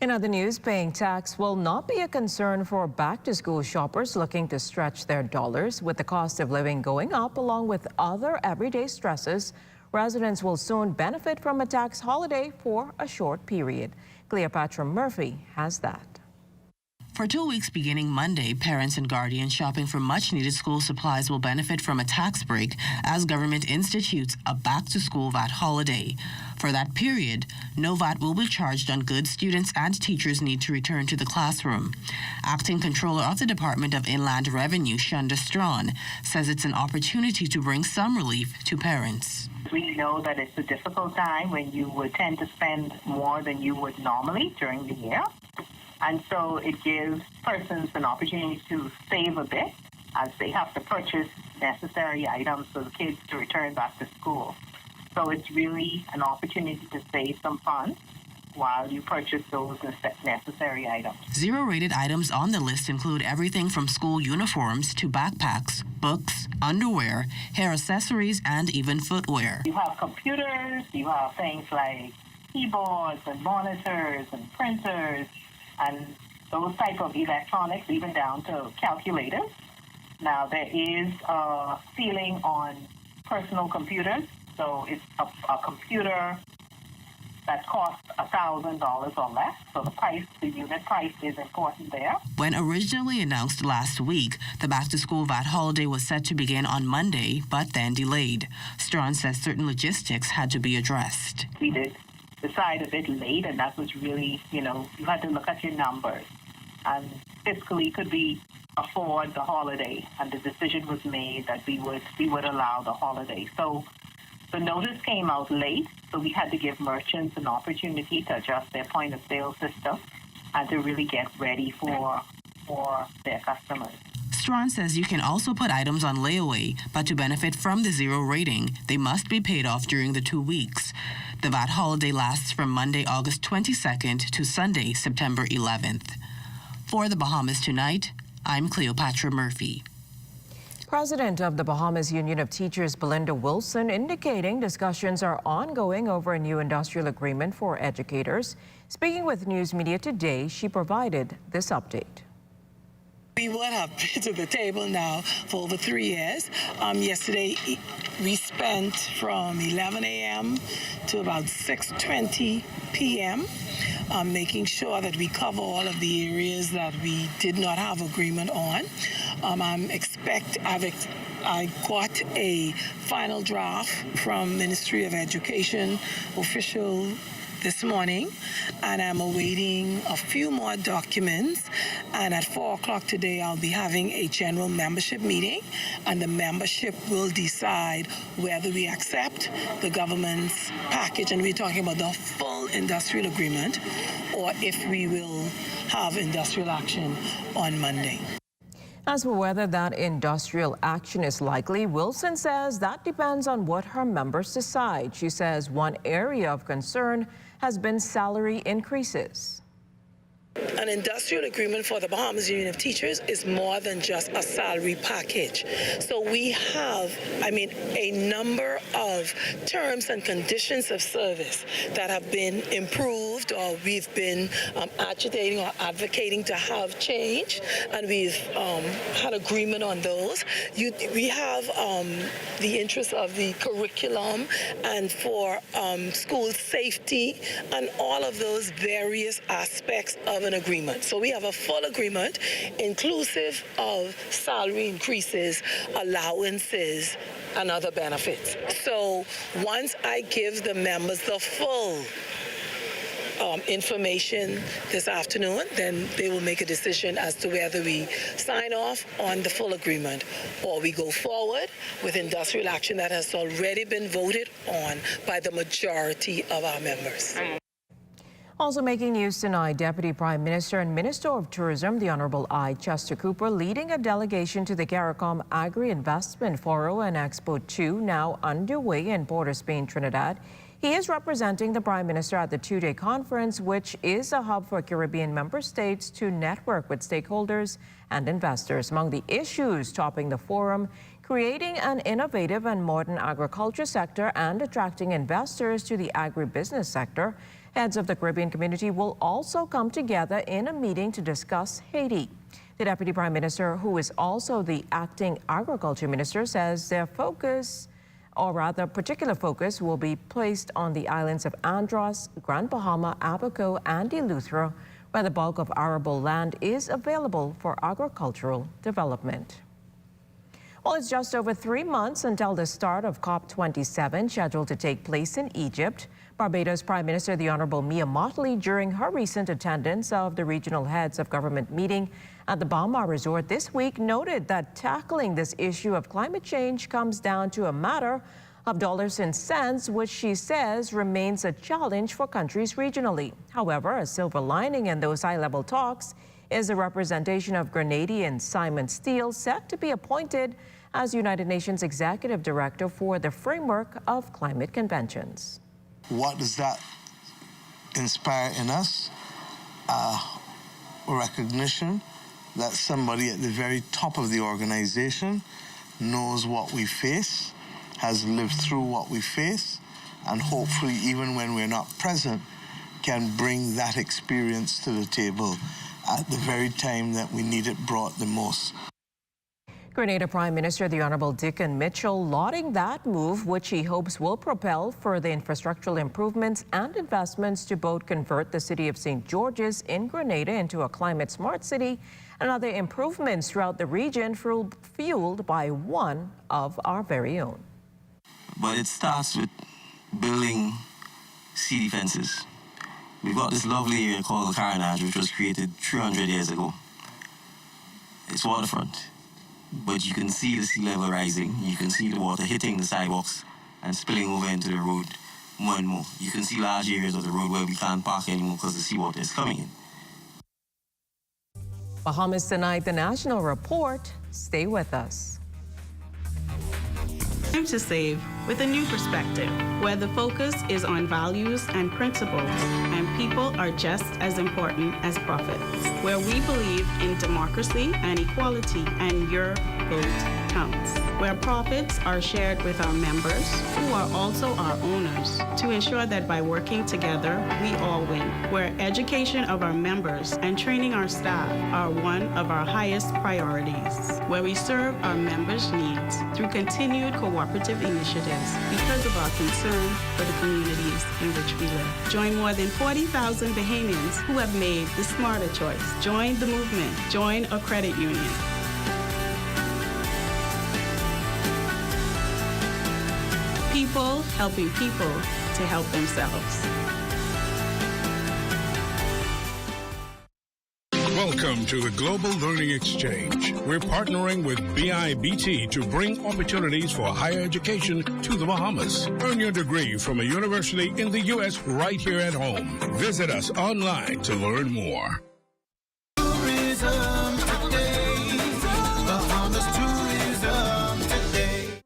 In other news, paying tax will not be a concern for back-to-school shoppers looking to stretch their dollars. With the cost of living going up along with other everyday stresses, residents will soon benefit from a tax holiday for a short period. Cleopatra Murphy has that. For 2 weeks beginning Monday, parents and guardians shopping for much-needed school supplies will benefit from a tax break as government institutes a back-to-school VAT holiday. For that period, no VAT will be charged on goods students and teachers need to return to the classroom. Acting Controller of the Department of Inland Revenue, Shonda Strawn, says it's an opportunity to bring some relief to parents. We know that it's a difficult time when you would tend to spend more than you would normally during the year. And so it gives persons an opportunity to save a bit as they have to purchase necessary items for the kids to return back to school. So it's really an opportunity to save some funds while you purchase those necessary items. Zero-rated items on the list include everything from school uniforms to backpacks, books, underwear, hair accessories, and even footwear. You have computers, you have things like keyboards and monitors and printers, and those type of electronics, even down to calculators. Now, there is a ceiling on personal computers, So it's a computer that costs $1,000 or less. So the unit price is important there. When originally announced last week, the back-to-school VAT holiday was set to begin on Monday, but then delayed. Strawn says certain logistics had to be addressed. We did decide a bit late, and that was really, you had to look at your numbers. And fiscally, could we afford the holiday? And the decision was made that we would allow the holiday. So the notice came out late, so we had to give merchants an opportunity to adjust their point-of-sale system and to really get ready for their customers. Strawn says you can also put items on layaway, but to benefit from the zero rating, they must be paid off during the 2 weeks. The VAT holiday lasts from Monday, August 22nd to Sunday, September 11th. For the Bahamas Tonight, I'm Cleopatra Murphy. President of the Bahamas Union of Teachers, Belinda Wilson, indicating discussions are ongoing over a new industrial agreement for educators. Speaking with News Media today, she provided this update. We would have been to the table now for over 3 years. Yesterday, we spent from 11 a.m. to about 6:20 p.m. Making sure that we cover all of the areas that we did not have agreement on. I got a final draft from Ministry of Education official this morning, and I'm awaiting a few more documents. And at 4 o'clock today, I'll be having a general membership meeting, and the membership will decide whether we accept the government's package, and we're talking about the full industrial agreement, or if we will have industrial action on Monday. As for whether that industrial action is likely, Wilson says that depends on what her members decide. She says one area of concern has been salary increases. An industrial agreement for the Bahamas Union of Teachers is more than just a salary package. So we have, a number of terms and conditions of service that have been improved, or we've been agitating or advocating to have change, and we've had agreement on those. We have the interest of the curriculum and for school safety and all of those various aspects of an agreement. So we have a full agreement inclusive of salary increases, allowances, and other benefits. So once I give the members the full information this afternoon, then they will make a decision as to whether we sign off on the full agreement or we go forward with industrial action that has already been voted on by the majority of our members. Also making news tonight, Deputy Prime Minister and Minister of Tourism, the Honorable I. Chester Cooper, leading a delegation to the CARICOM Agri-Investment Forum and Expo 2, now underway in Port of Spain, Trinidad. He is representing the Prime Minister at the two-day conference, which is a hub for Caribbean member states to network with stakeholders and investors. Among the issues topping the forum, creating an innovative and modern agriculture sector and attracting investors to the agribusiness sector. Heads of the Caribbean community will also come together in a meeting to discuss Haiti. The Deputy Prime Minister, who is also the acting Agriculture Minister, says their focus, or rather particular focus, will be placed on the islands of Andros, Grand Bahama, Abaco, and Eleuthera, where the bulk of arable land is available for agricultural development. Well, it's just over 3 months until the start of COP27, scheduled to take place in Egypt. Barbados Prime Minister, the Honorable Mia Mottley, during her recent attendance of the regional heads of government meeting at the Bahamar Resort this week, noted that tackling this issue of climate change comes down to a matter of dollars and cents, which she says remains a challenge for countries regionally. However, a silver lining in those high-level talks is the representation of Grenadian Simon Steele, set to be appointed as United Nations Executive Director for the Framework of Climate Conventions. What does that inspire in us? Recognition that somebody at the very top of the organization knows what we face, has lived through what we face, and hopefully even when we're not present, can bring that experience to the table at the very time that we need it brought the most. Grenada Prime Minister the Honorable Dickon Mitchell lauding that move, which he hopes will propel further infrastructural improvements and investments to both convert the city of St. George's in Grenada into a climate-smart city and other improvements throughout the region fueled by one of our very own. But it starts with building sea defenses. We've got this lovely area called the Carnage, which was created 300 years ago. It's waterfront, but you can see the sea level rising. You can see the water hitting the sidewalks and spilling over into the road more and more. You can see large areas of the road where we can't park anymore because the seawater is coming in. Bahamas Tonight, the national report. Stay with us. Time to save with a new perspective, where the focus is on values and principles, and people are just as important as profits, where we believe in democracy and equality, and your vote counts, where profits are shared with our members, who are also our owners, to ensure that by working together, we all win, where education of our members and training our staff are one of our highest priorities, where we serve our members' needs through continued cooperative initiatives because of our concern for the communities in which we live. Join more than 40,000 Bahamians who have made the smarter choice. Join the movement. Join a credit union. People helping people to help themselves. Welcome to the Global Learning Exchange. We're partnering with BIBT to bring opportunities for higher education to the Bahamas. Earn your degree from a university in the U.S. right here at home. Visit us online to learn more. Tourism today. Bahamas tourism today.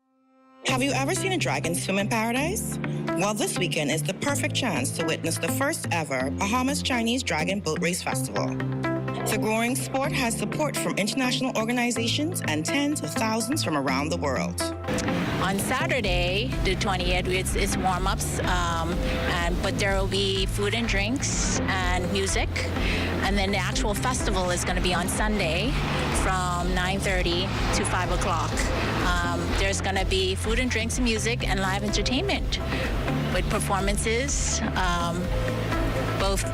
Have you ever seen a dragon swim in paradise? Well, this weekend is the perfect chance to witness the first ever Bahamas Chinese Dragon Boat Race Festival. The growing sport has support from international organizations and tens of thousands from around the world. On Saturday, the 20th, it's warm-ups, but there will be food and drinks and music. And then the actual festival is going to be on Sunday from 9:30 to 5 o'clock. There's going to be food and drinks and music and live entertainment with performances, both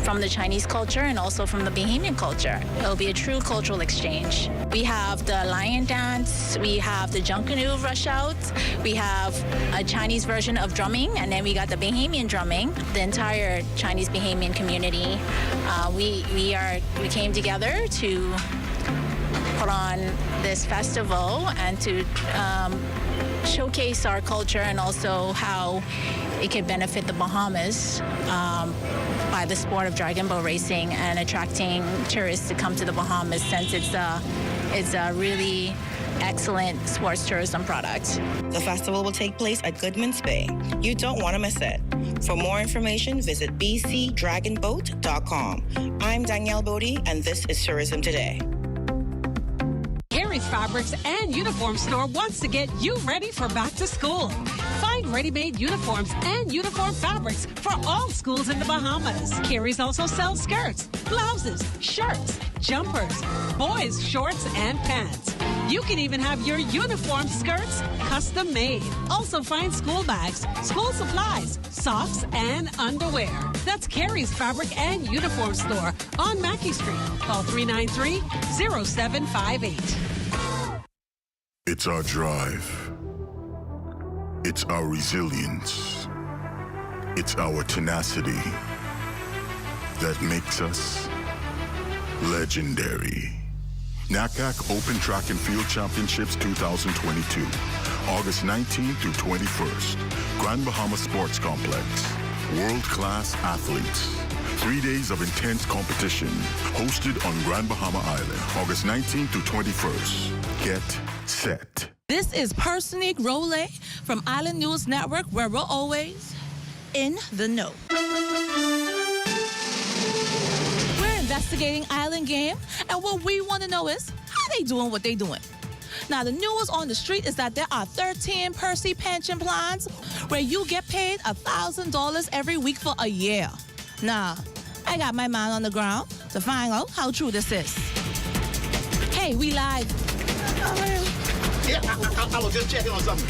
from the Chinese culture and also from the Bahamian culture. It'll be a true cultural exchange. We have the lion dance, we have the Junkanoo rush out, we have a Chinese version of drumming, and then we got the Bahamian drumming. The entire Chinese Bahamian community, we came together to put on this festival and to showcase our culture and also how it could benefit the Bahamas by the sport of dragon boat racing and attracting tourists to come to the Bahamas, since it's a really excellent sports tourism product. The festival will take place at Goodman's Bay. You don't want to miss it. For more information, visit bcdragonboat.com. I'm Danielle Bodie, and this is Tourism Today. Carey's Fabrics and Uniform Store wants to get you ready for back to school. Find ready-made uniforms and uniform fabrics for all schools in the Bahamas. Carey's also sells skirts, blouses, shirts, jumpers, boys' shorts, and pants. You can even have your uniform skirts custom made. Also find school bags, school supplies, socks, and underwear. That's Carey's Fabric and Uniform Store on Mackey Street. Call 393-0758. It's our drive. It's our resilience. It's our tenacity that makes us legendary. NACA Open Track and Field Championships 2022, August 19th through 21st, Grand Bahama Sports Complex. World-class athletes. 3 days of intense competition, hosted on Grand Bahama Island, August 19th through 21st. Get set. This is Personique Role from Island News Network, where we're always in the know. We're investigating Island Game, and what we want to know is how they doing what they doing. Now, the news on the street is that there are 13 Percy pension plans where you get paid $1,000 every week for a year. Now, I got my man on the ground to find out how true this is. Hey, we live. Yeah, I was just checking on something.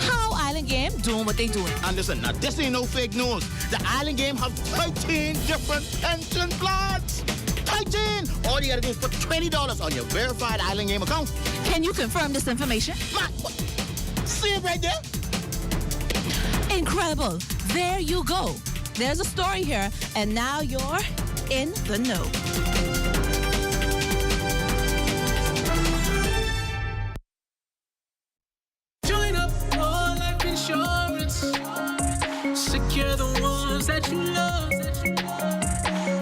How Island Game doing what they doing? And listen, now this ain't no fake news. The Island Game have 13 different pension plans. 13! All you gotta do is put $20 on your verified Island Game account. Can you confirm this information? See it right there? Incredible. There you go. There's a story here, and now you're in the know. Join up for life insurance. Secure the ones that you love.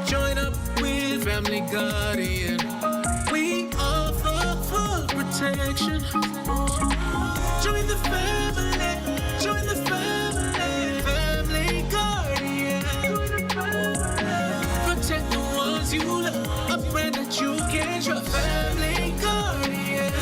Join up with Family Guardian. We offer full protection. Join the family. Join the family. Family Guardian. Protect the ones you love. A friend that you can trust. Family Guardian.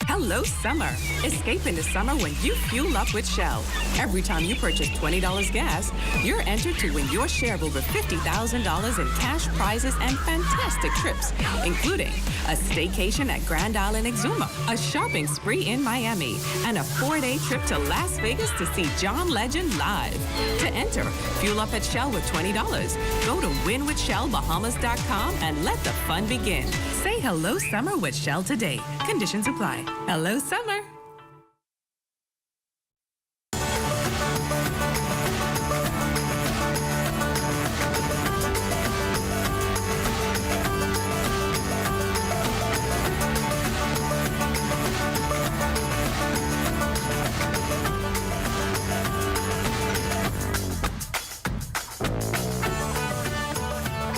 Hello, summer. Escape into summer when you fuel up with Shell. Every time you purchase $20 gas, you're entered to win your share of over $50,000 in cash prizes and fantastic trips, including a staycation at Grand Island Exuma, a shopping spree in Miami, and a 4-day trip to Las Vegas to see John Legend live. To enter, fuel up at Shell with $20. Go to winwithshellbahamas.com and let the fun begin. Say hello, summer with Shell today. Conditions apply. Hello, summer.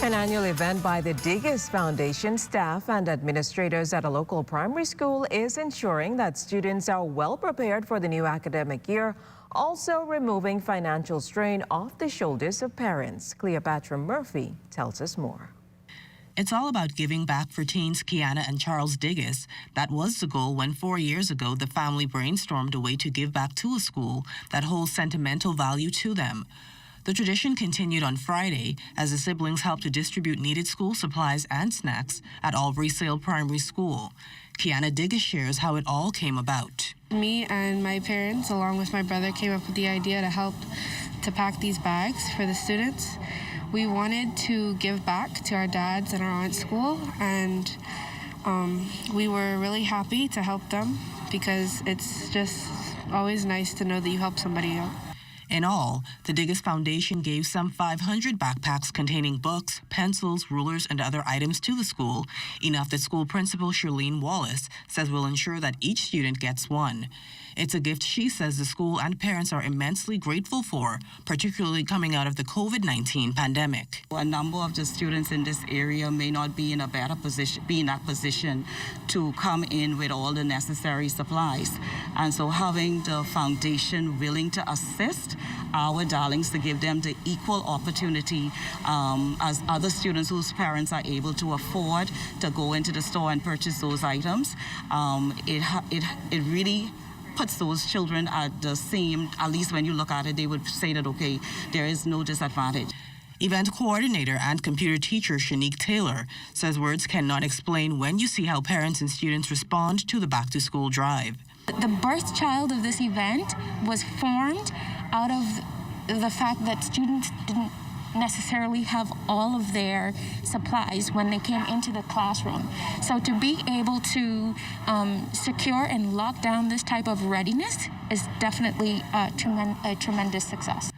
An annual event by the Diggers Foundation staff and administrators at a local primary school is ensuring that students are well prepared for the new academic year, also removing financial strain off the shoulders of parents. Cleopatra Murphy tells us more. It's all about giving back for teens Kiana and Charles Diggis. That was the goal when 4 years ago the family brainstormed a way to give back to a school that holds sentimental value to them. The tradition continued on Friday as the siblings helped to distribute needed school supplies and snacks at Albury Sale Primary School. Kiana Diggis shares how it all came about. Me and my parents, along with my brother, came up with the idea to help to pack these bags for the students. We wanted to give back to our dads and our aunt's school, and we were really happy to help them because it's just always nice to know that you help somebody out. In all, the Diggis Foundation gave some 500 backpacks containing books, pencils, rulers, and other items to the school, enough that school principal Shirlene Wallace says will ensure that each student gets one. It's a gift she says the school and parents are immensely grateful for, particularly coming out of the COVID-19 pandemic. A number of the students in this area may not be in a better position, to come in with all the necessary supplies. And so having the foundation willing to assist our darlings to give them the equal opportunity as other students whose parents are able to afford to go into the store and purchase those items, it really puts those children at the same, at least when you look at it, they would say that, okay, there is no disadvantage. Event coordinator and computer teacher Shanique Taylor says words cannot explain when you see how parents and students respond to the back-to-school drive. The birth child of this event was formed out of the fact that students didn't necessarily have all of their supplies when they came into the classroom. So to be able to secure and lock down this type of readiness is definitely a tremendous success.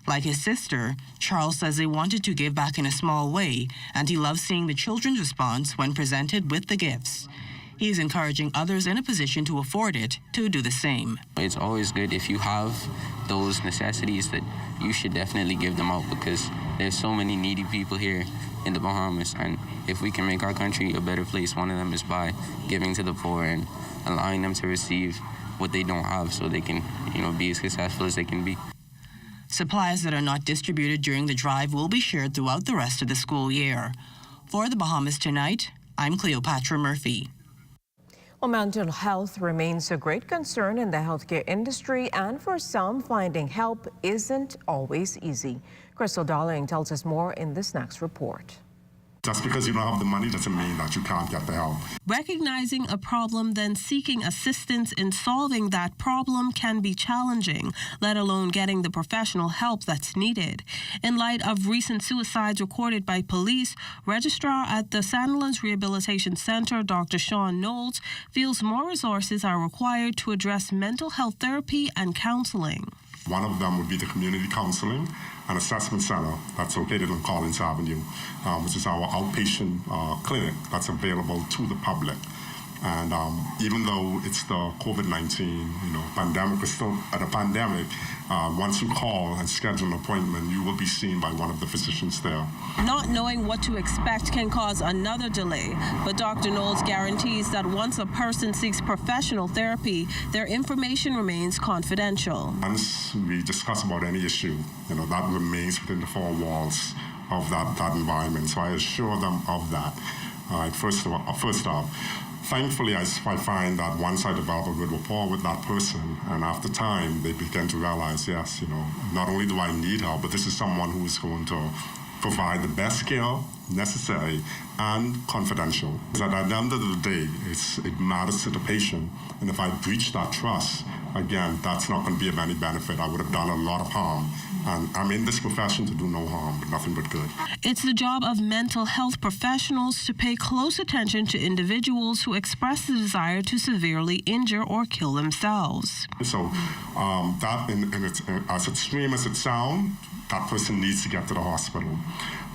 Like his sister, Charles says they wanted to give back in a small way, and he loves seeing the children's response when presented with the gifts. He is encouraging others in a position to afford it to do the same. It's always good if you have those necessities that you should definitely give them out, because there's so many needy people here in the Bahamas, and if we can make our country a better place, one of them is by giving to the poor and allowing them to receive what they don't have so they can, be as successful as they can be. Supplies that are not distributed during the drive will be shared throughout the rest of the school year. For the Bahamas Tonight, I'm Cleopatra Murphy. Well, mental health remains a great concern in the healthcare industry, and for some, finding help isn't always easy. Crystal Darling tells us more in this next report. Just because you don't have the money doesn't mean that you can't get the help. Recognizing a problem, then seeking assistance in solving that problem can be challenging, let alone getting the professional help that's needed. In light of recent suicides recorded by police, Registrar at the Sandlands Rehabilitation Center, Dr. Sean Knowles, feels more resources are required to address mental health therapy and counseling. One of them would be the community counseling and assessment center that's located on Collins Avenue, which is our outpatient clinic that's available to the public. And even though it's the COVID-19, pandemic, we're still at a pandemic, once you call and schedule an appointment, you will be seen by one of the physicians there. Not knowing what to expect can cause another delay, but Dr. Knowles guarantees that once a person seeks professional therapy, their information remains confidential. Once we discuss about any issue, that remains within the four walls of that environment. So I assure them of that. First off, thankfully, I find that once I develop a good rapport with that person, and after time, they begin to realize, yes, not only do I need help, but this is someone who is going to provide the best care necessary and confidential. Because at the end of the day, it matters to the patient, and if I breach that trust, again, that's not going to be of any benefit. I would have done a lot of harm. And I'm in this profession to do no harm, but nothing but good. It's the job of mental health professionals to pay close attention to individuals who express the desire to severely injure or kill themselves. So as extreme as it sounds, that person needs to get to the hospital.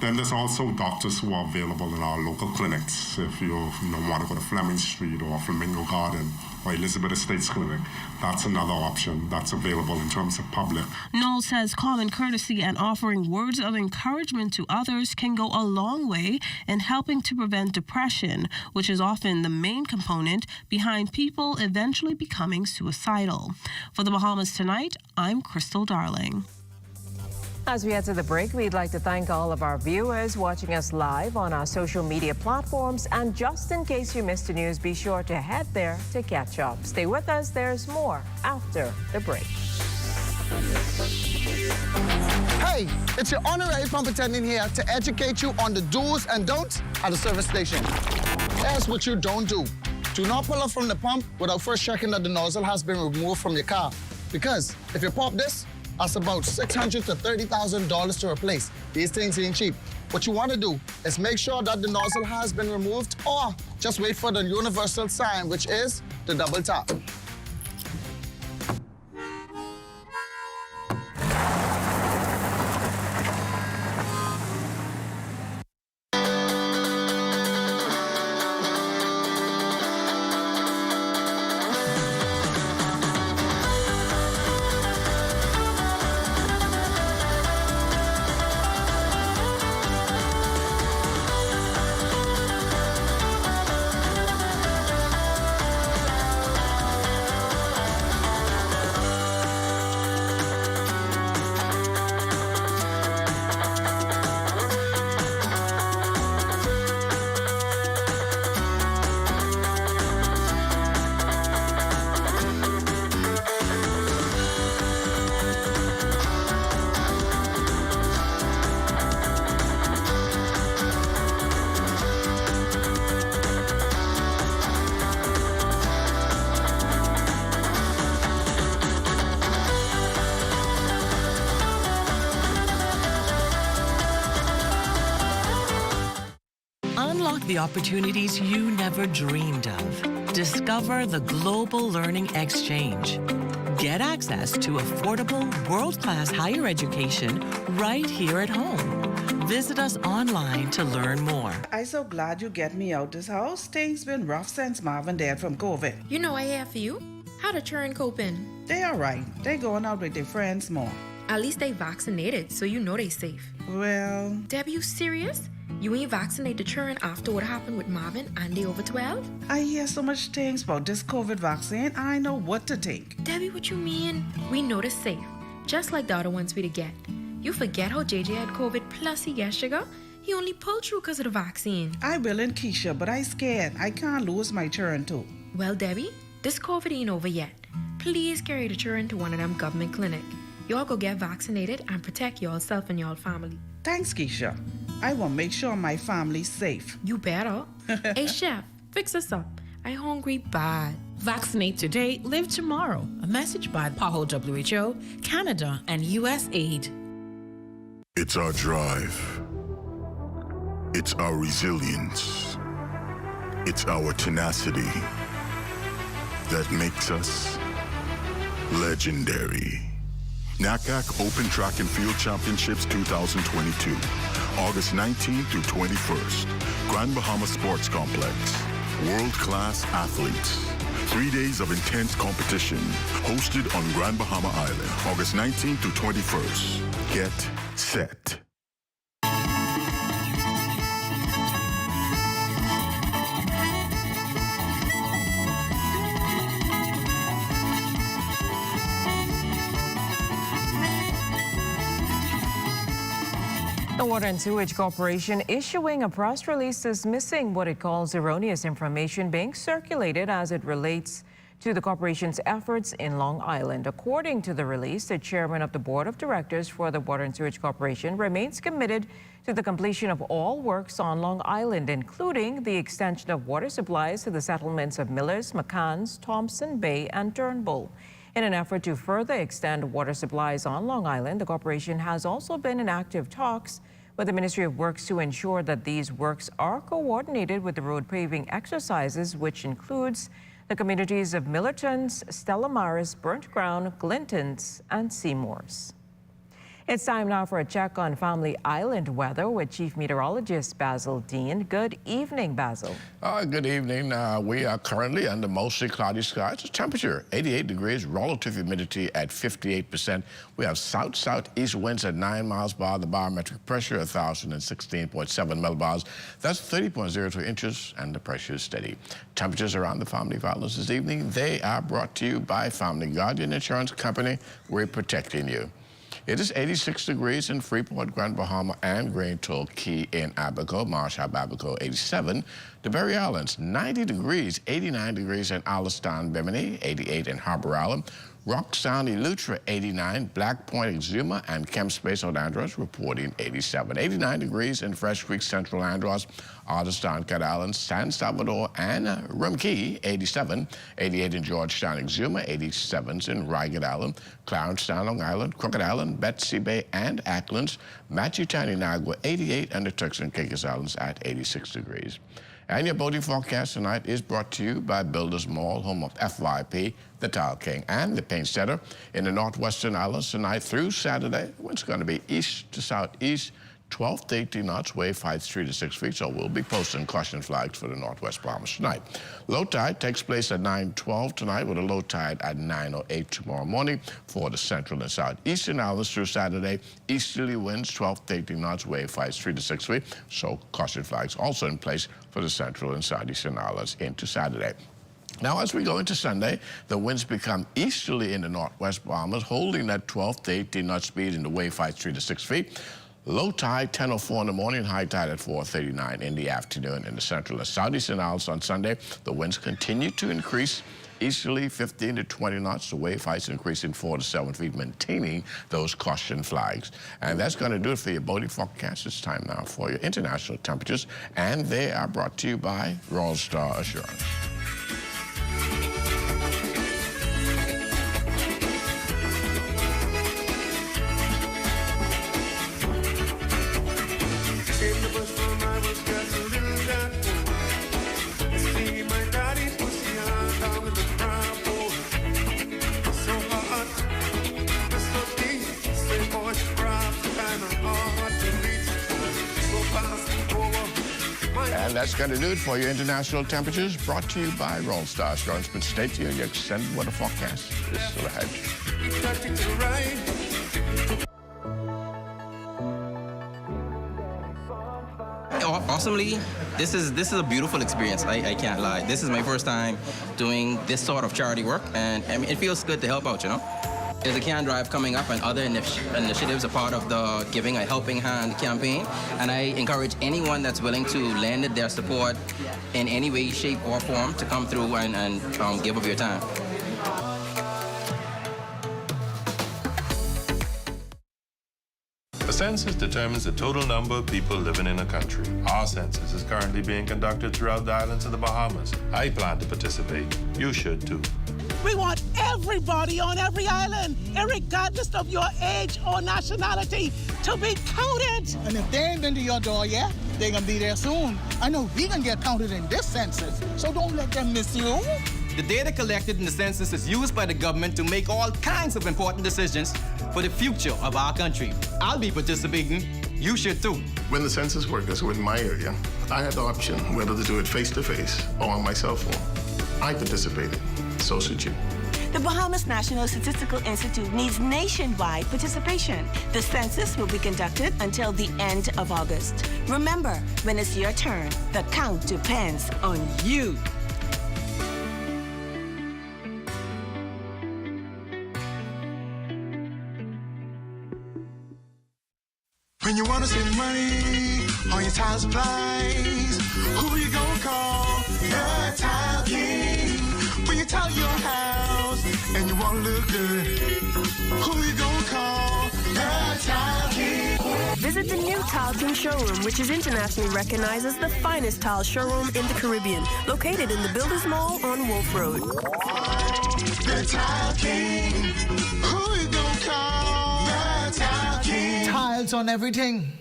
Then there's also doctors who are available in our local clinics. If you want to go to Fleming Street or Flamingo Garden or Elizabeth Estates Clinic, that's another option that's available in terms of public. Knowles says common courtesy and offering words of encouragement to others can go a long way in helping to prevent depression, which is often the main component behind people eventually becoming suicidal. For the Bahamas Tonight, I'm Crystal Darling. As we head to the break, we'd like to thank all of our viewers watching us live on our social media platforms. And just in case you missed the news, be sure to head there to catch up. Stay with us. There's more after the break. Hey, it's your honorary pump attendant here to educate you on the do's and don'ts at the service station. Here's what you don't do. Do not pull up from the pump without first checking that the nozzle has been removed from your car. Because if you pop this, that's about $600,000 to $30,000 to replace. These things ain't cheap. What you want to do is make sure that the nozzle has been removed, or just wait for the universal sign, which is the double tap. The opportunities you never dreamed of. Discover the Global Learning Exchange. Get access to affordable, world-class higher education right here at home. Visit us online to learn more. I'm so glad you get me out this house. Things been rough since Marvin died from COVID. You know I here for you. How the children coping? They all right. They going out with their friends more. At least they vaccinated, so you know they safe. Well... Debbie, you serious? You ain't vaccinate the children after what happened with Marvin and they over 12? I hear so much things about this COVID vaccine, I know what to think. Debbie, what you mean? We know they're safe, just like the other ones we to get. You forget how JJ had COVID plus he got sugar? He only pulled through because of the vaccine. I will in Keisha, but I scared. I can't lose my children too. Well, Debbie, this COVID ain't over yet. Please carry the children to one of them government clinic. Y'all go get vaccinated and protect y'allself and y'all family. Thanks, Keisha. I want to make sure my family's safe. You better. Hey, chef, fix us up. I hungry bad. Vaccinate today, live tomorrow. A message by PAHO WHO, Canada, and USAID. It's our drive. It's our resilience. It's our tenacity that makes us legendary. NACA Open Track and Field Championships 2022, August 19th through 21st, Grand Bahama Sports Complex. World-class athletes. 3 days of intense competition, hosted on Grand Bahama Island, August 19th through 21st. Get set. The Water and Sewage Corporation issuing a press release dismissing what it calls erroneous information being circulated as it relates to the corporation's efforts in Long Island. According to the release, the chairman of the board of directors for the Water and Sewage Corporation remains committed to the completion of all works on Long Island, including the extension of water supplies to the settlements of Millers, McCanns, Thompson Bay, and Turnbull. In an effort to further extend water supplies on Long Island, the corporation has also been in active talks with the Ministry of Works to ensure that these works are coordinated with the road paving exercises, which includes the communities of Millertons, Stella Maris, Burnt Ground, Glintons, and Seymours. It's time now for a check on Family Island weather with Chief Meteorologist Basil Dean. Good evening, Basil. Good evening. We are currently under mostly cloudy skies. The temperature 88 degrees, relative humidity at 58%. We have south-southeast winds at 9 miles per hour. The barometric pressure 1,016.7 millibars. That's 30.02 inches, and the pressure is steady. Temperatures around the Family Islands this evening, they are brought to you by Family Guardian Insurance Company. We're protecting you. It is 86 degrees in Freeport, Grand Bahama, and Grand Toll Key in Abaco, Marshall, Abaco, 87. The Berry Islands, 90 degrees, 89 degrees in Alistan, Bimini, 88 in Harbor Island. Rock Sound, Eleuthera, 89. Black Point, Exuma, and Kemp Space, Andros, reporting 87. 89 degrees in Fresh Creek, Central Andros, Ardestan, Cat Island, San Salvador, and Rumkey, 87. 88 in Georgetown, Exuma, 87s in Ragged Island, Clarence, Long Island, Crooked Island, Betsy Bay, and Acklands, Matutani, Nagua, 88, and the Turks and Caicos Islands at 86 degrees. And your boating forecast tonight is brought to you by Builders Mall, home of FYP, the Tile King, and the Paint Setter. In the Northwestern Islands tonight through Saturday, wind's going to be east to southeast, 12 to 18 knots, wave heights 3 to 6 feet, so we'll be posting caution flags for the Northwest Bahamas tonight. Low tide takes place at 9:12 tonight, with a low tide at 9:08 tomorrow morning for the Central and Southeastern Islands through Saturday. Easterly winds 12 to 18 knots, wave heights 3 to 6 feet, so caution flags also in place for the Central and Southeastern Islands into Saturday. Now, as we go into Sunday, the winds become easterly in the Northwest Bahamas, holding that 12 to 18 knot speed in the wave heights 3 to 6 feet. Low tide 10:04 in the morning, high tide at 4:39 in the afternoon. In the Central and Southeastern Islands on Sunday, the winds continue to increase easterly 15 to 20 knots. The wave heights increasing 4 to 7 feet, maintaining those caution flags. And that's going to do it for your boating forecast. It's time now for your international temperatures, and they are brought to you by Royal Star Assurance. And that's going to do it for your international temperatures, brought to you by Roll Star Assurance. But stay tuned, your extended weather forecast is still ahead. Awesomely, this is a beautiful experience. I can't lie. This is my first time doing this sort of charity work, and I mean, it feels good to help out, you know? There's a can drive coming up, and other initiatives are part of the Giving a Helping Hand campaign. And I encourage anyone that's willing to lend their support in any way, shape, or form to come through and give of your time. The census determines the total number of people living in a country. Our census is currently being conducted throughout the islands of the Bahamas. I plan to participate. You should too. We want everybody on every island, regardless of your age or nationality, to be counted. And if they ain't been to your door yet, they're gonna be there soon. I know we gonna get counted in this census, so don't let them miss you. The data collected in the census is used by the government to make all kinds of important decisions for the future of our country. I'll be participating. You should too. When the census workers were in my area, I had the option whether to do it face-to-face or on my cell phone. I participated. So should you. The Bahamas National Statistical Institute needs nationwide participation. The census will be conducted until the end of August. Remember, when it's your turn, the count depends on you. When you want to save money on your tile supplies, who you gonna call? The Tile King. When you tile your house and you want to look good, who you gonna call? The Tile King. Visit the new Tile King showroom, which is internationally recognized as the finest tile showroom in the Caribbean, located in the Builders Mall on Wolf Road. The Tile King. Who you gonna call? The Tile King. Tiles on everything.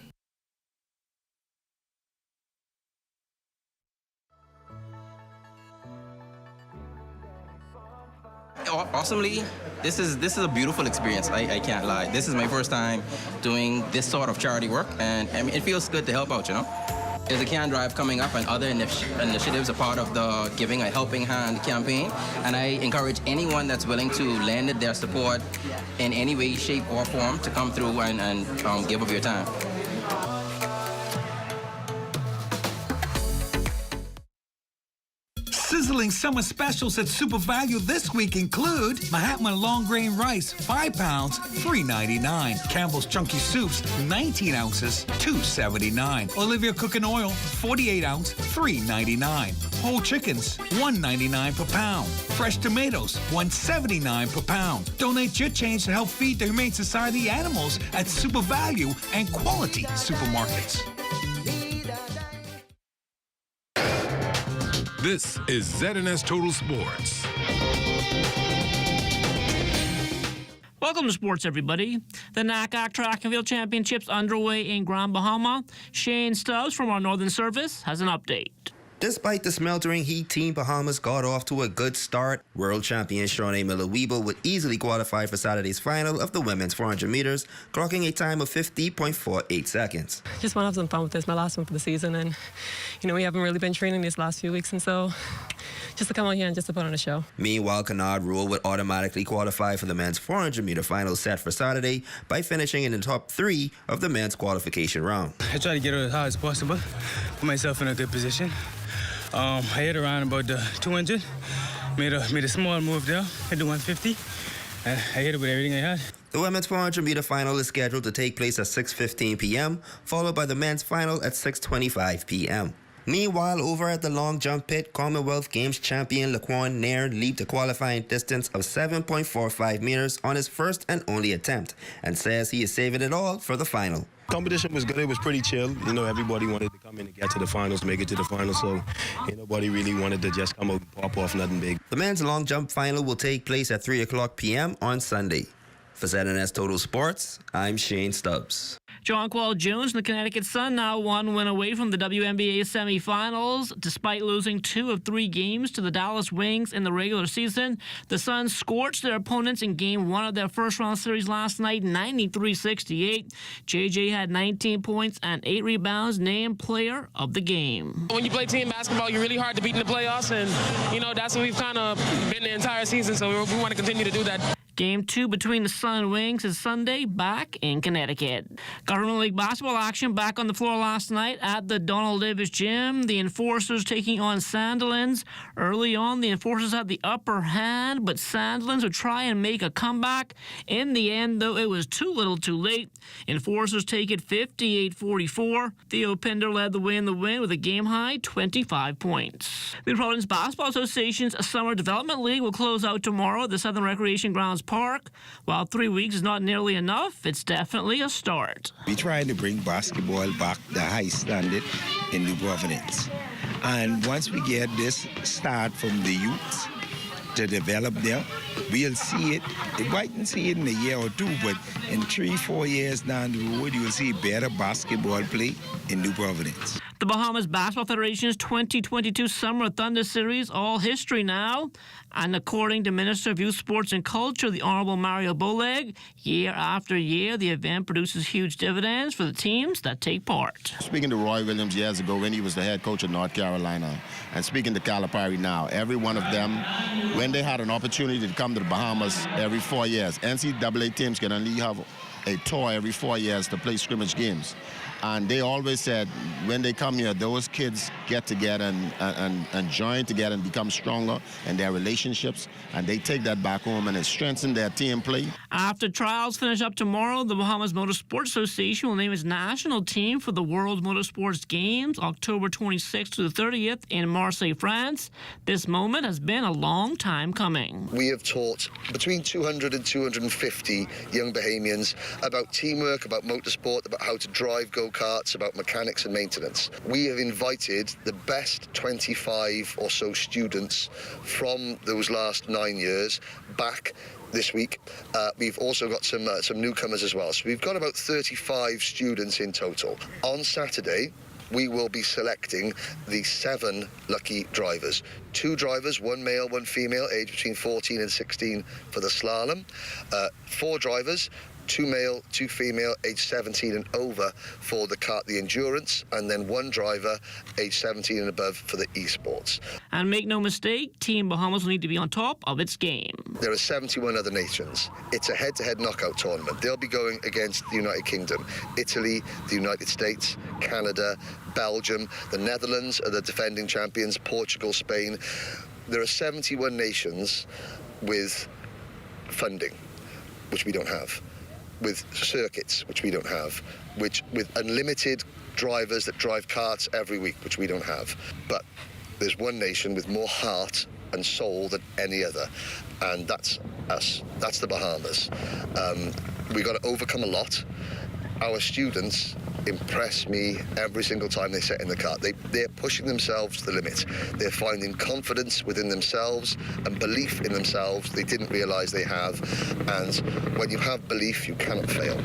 Awesomely, this is a beautiful experience. I can't lie. This is my first time doing this sort of charity work, and I mean, it feels good to help out, you know. There's a can drive coming up, and other initiatives are part of the Giving a Helping Hand campaign, and I encourage anyone that's willing to lend their support in any way, shape, or form to come through and give of your time. Sizzling summer specials at Super Value this week include Mahatma long grain rice, 5 pounds, $3.99. Campbell's Chunky Soups, 19 ounces, $2.79. Olivia Cooking Oil, 48 ounce, $3.99. Whole chickens, $1.99 per pound. Fresh tomatoes, $1.79 per pound. Donate your change to help feed the Humane Society animals at Super Value and quality supermarkets. This is ZNS Total Sports. Welcome to sports, everybody. The NACA Track and Field Championships underway in Grand Bahama. Shane Stubbs from our Northern Service has an update. Despite the smeltering heat, Team Bahamas got off to a good start. World champion Shawnee Miller-Weeble would easily qualify for Saturday's final of the women's 400 meters, clocking a time of 50.48 seconds. Just want to have some fun with this, my last one for the season, and we haven't really been training these last few weeks, and so just to come out here and just to put on a show. Meanwhile, Kennard Rule would automatically qualify for the men's 400 meter final set for Saturday by finishing in the top 3 of the men's qualification round. I try to get her as high as possible, put myself in a good position. I hit around about the 200, made a small move there, hit the 150, and I hit it with everything I had. The women's 400 meter final is scheduled to take place at 6:15 p.m., followed by the men's final at 6:25 p.m. Meanwhile, over at the long jump pit, Commonwealth Games champion Laquan Nairn leaped a qualifying distance of 7.45 meters on his first and only attempt, and says he is saving it all for the final. Competition was good. It was pretty chill. Everybody wanted to come in and get to the finals, make it to the finals, so nobody really wanted to just come out and pop off nothing big. The men's long jump final will take place at 3 o'clock p.m. on Sunday. For ZNS Total Sports, I'm Shane Stubbs. Jonquil Jones and the Connecticut Sun now 1 win away from the WNBA semifinals. Despite losing 2 of 3 games to the Dallas Wings in the regular season, the Sun scorched their opponents in Game 1 of their first-round series last night, 93-68. JJ had 19 points and 8 rebounds, named player of the game. When you play team basketball, you're really hard to beat in the playoffs, and, that's what we've kind of been the entire season, so we want to continue to do that. Game 2 between the Sun and Wings is Sunday back in Connecticut. Government League basketball action back on the floor last night at the Donald Davis Gym. The Enforcers taking on Sandilands. Early on, the Enforcers had the upper hand, but Sandilands would try and make a comeback. In the end, though, it was too little too late. Enforcers take it 58-44. Theo Pinder led the way in the win with a game-high 25 points. The Providence Basketball Association's Summer Development League will close out tomorrow at the Southern Recreation Grounds Park. While 3 weeks is not nearly enough, it's definitely a start. We're trying to bring basketball back the high standard in New Providence. And once we get this start from the youths to develop them, we'll see it. You mightn't see it in a year or two, but in 3-4 years down the road, you'll see better basketball play in New Providence. The Bahamas Basketball Federation's 2022 Summer Thunder Series, all history now. And according to Minister of Youth, Sports and Culture, the Honorable Mario Boleg, year after year, the event produces huge dividends for the teams that take part. Speaking to Roy Williams years ago when he was the head coach of North Carolina, and speaking to Calipari now, every one of them, when they had an opportunity to come to the Bahamas every 4 years, NCAA teams can only have a tour every 4 years to play scrimmage games. And they always said when they come here, those kids get together and join together and become stronger in their relationships, and they take that back home and it strengthens their team play. After trials finish up tomorrow, the Bahamas Motorsports Association will name its national team for the World Motorsports Games, October 26th to the 30th in Marseille, France. This moment has been a long time coming. We have taught between 200 and 250 young Bahamians about teamwork, about motorsport, about how to drive go-karts, about mechanics and maintenance. We have invited the best 25 or so students from those last 9 years back this week. We've also got some newcomers as well. So we've got about 35 students in total. On Saturday, we will be selecting the 7 lucky drivers. 2 drivers, 1 male, 1 female, aged between 14 and 16 for the slalom. 4 drivers, 2 male, 2 female, age 17 and over for the endurance, and then 1 driver, age 17 and above for the esports. And make no mistake, Team Bahamas will need to be on top of its game. There are 71 other nations. It's a head-to-head knockout tournament. They'll be going against the United Kingdom, Italy, the United States, Canada, Belgium, the Netherlands are the defending champions, Portugal, Spain. There are 71 nations with funding, which we don't have, with circuits, which we don't have, with unlimited drivers that drive karts every week, which we don't have. But there's one nation with more heart and soul than any other, and that's us. That's the Bahamas. We've got to overcome a lot. Our students impress me every single time they sit in the kart. They're pushing themselves to the limit. They're finding confidence within themselves and belief in themselves they didn't realize they have. And when you have belief, you cannot fail.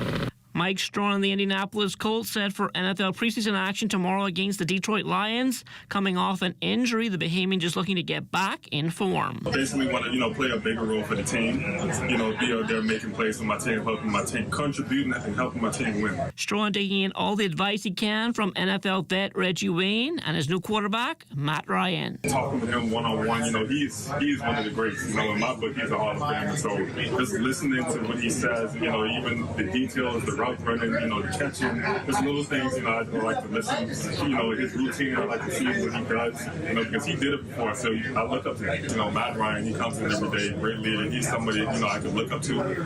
Mike Strawn and the Indianapolis Colts set for NFL preseason action tomorrow against the Detroit Lions. Coming off an injury, the Bahamian just looking to get back in form. Basically want to, play a bigger role for the team. Be out there making plays for my team, helping my team, contributing and helping my team win. Strawn taking in all the advice he can from NFL vet Reggie Wayne and his new quarterback, Matt Ryan. Talking with him one-on-one, he's one of the greats. In my book, he's a Hall of Famer. So just listening to what he says, even the details, the route running, the catching, just little things, I like to listen. His routine, I like to see what he does, because he did it before. So I look up to him. Matt Ryan, he comes in every day, great leader. He's somebody, I can look up to.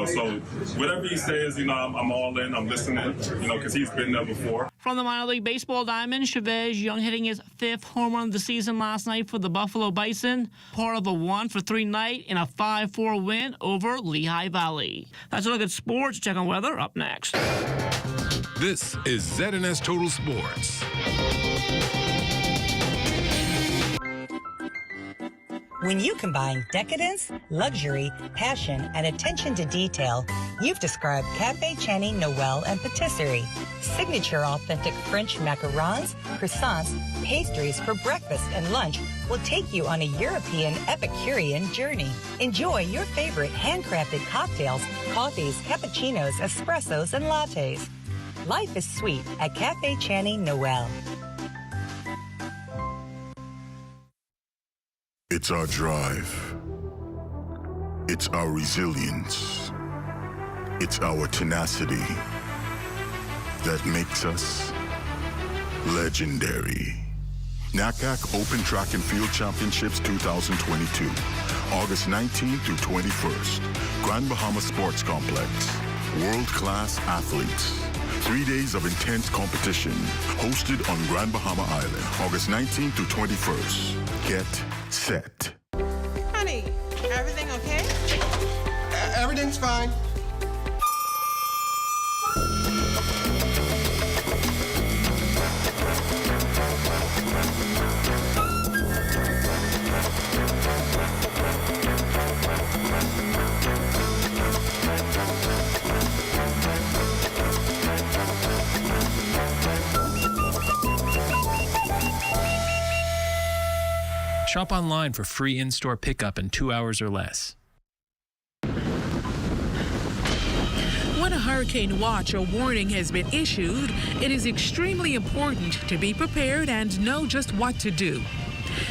So whatever he says, I'm all in, I'm listening, because he's been there before. From the minor league baseball diamond, Chavez Young hitting his 5th home run of the season last night for the Buffalo Bison, part of a 1-for-3 night in a 5-4 win over Lehigh Valley. That's a look at sports. Check on weather up next. This is ZNS Total Sports. When you combine decadence, luxury, passion, and attention to detail, you've described Café Channy, Noël, and Patisserie. Signature authentic French macarons, croissants, pastries for breakfast and lunch will take you on a European Epicurean journey. Enjoy your favorite handcrafted cocktails, coffees, cappuccinos, espressos, and lattes. Life is sweet at Café Channy, Noël. It's our drive. It's our resilience. It's our tenacity that makes us legendary. NACA Open Track and Field Championships 2022, August 19th through 21st, Grand Bahama Sports Complex. World-class athletes. 3 days of intense competition, hosted on Grand Bahama Island, August 19th through 21st. Get set. Honey, everything okay? fine. Shop online for free in-store pickup in 2 hours or less. When a hurricane watch or warning has been issued, it is extremely important to be prepared and know just what to do.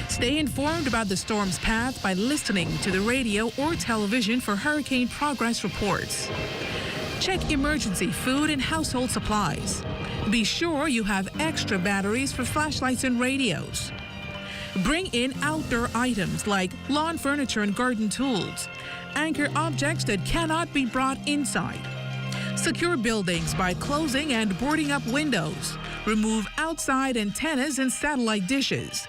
Stay informed about the storm's path by listening to the radio or television for hurricane progress reports. Check emergency food and household supplies. Be sure you have extra batteries for flashlights and radios. Bring in outdoor items like lawn furniture and garden tools. Anchor objects that cannot be brought inside. Secure buildings by closing and boarding up windows. Remove outside antennas and satellite dishes.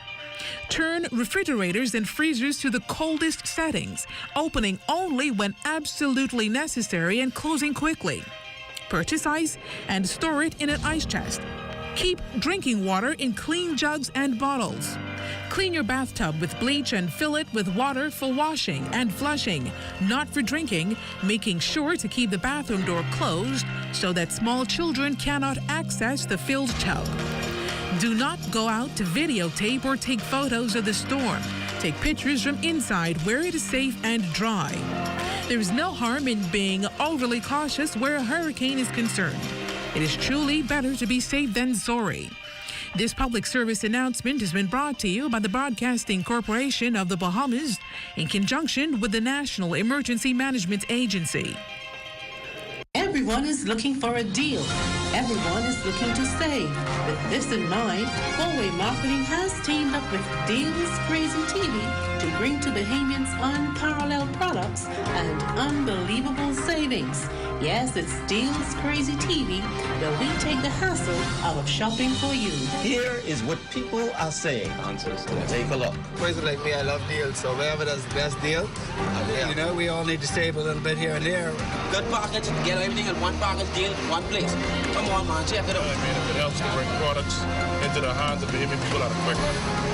Turn refrigerators and freezers to the coldest settings, opening only when absolutely necessary and closing quickly. Purchase ice and store it in an ice chest. Keep drinking water in clean jugs and bottles. Clean your bathtub with bleach and fill it with water for washing and flushing, not for drinking, making sure to keep the bathroom door closed so that small children cannot access the filled tub. Do not go out to videotape or take photos of the storm. Take pictures from inside where it is safe and dry. There is no harm in being overly cautious where a hurricane is concerned. It is truly better to be safe than sorry. This public service announcement has been brought to you by the Broadcasting Corporation of the Bahamas in conjunction with the National Emergency Management Agency. Everyone is looking for a deal. Everyone is looking to save. With this in mind, Huawei Marketing has teamed up with Deals Crazy TV to bring to Bahamians unparalleled products and unbelievable savings. Yes, it's Deals Crazy TV, where we take the hassle out of shopping for you. Here is what people are saying. Take a look. Person like me, I love deals, so wherever there's the best deal, you know, we all need to save a little bit here and there. Good package, get everything in one package deal, one place. Come on, man, check it out. I mean, if it helps to bring products into the hands of Bahamian people at a quick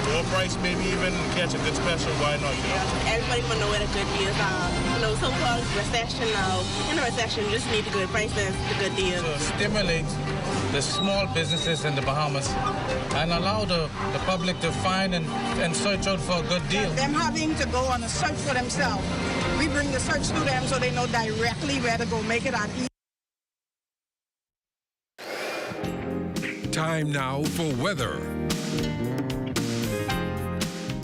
lower price, maybe even catch a good special, why not, you know? Everybody want to know where the good deals are. You know, so-called recession now. In a recession, you just need the good prices, the good deals. To stimulate the small businesses in the Bahamas and allow the public to find and search out for a good deal. Them having to go on a search for themselves. We bring the search to them so they know directly where to go make it on easy. Time now for weather.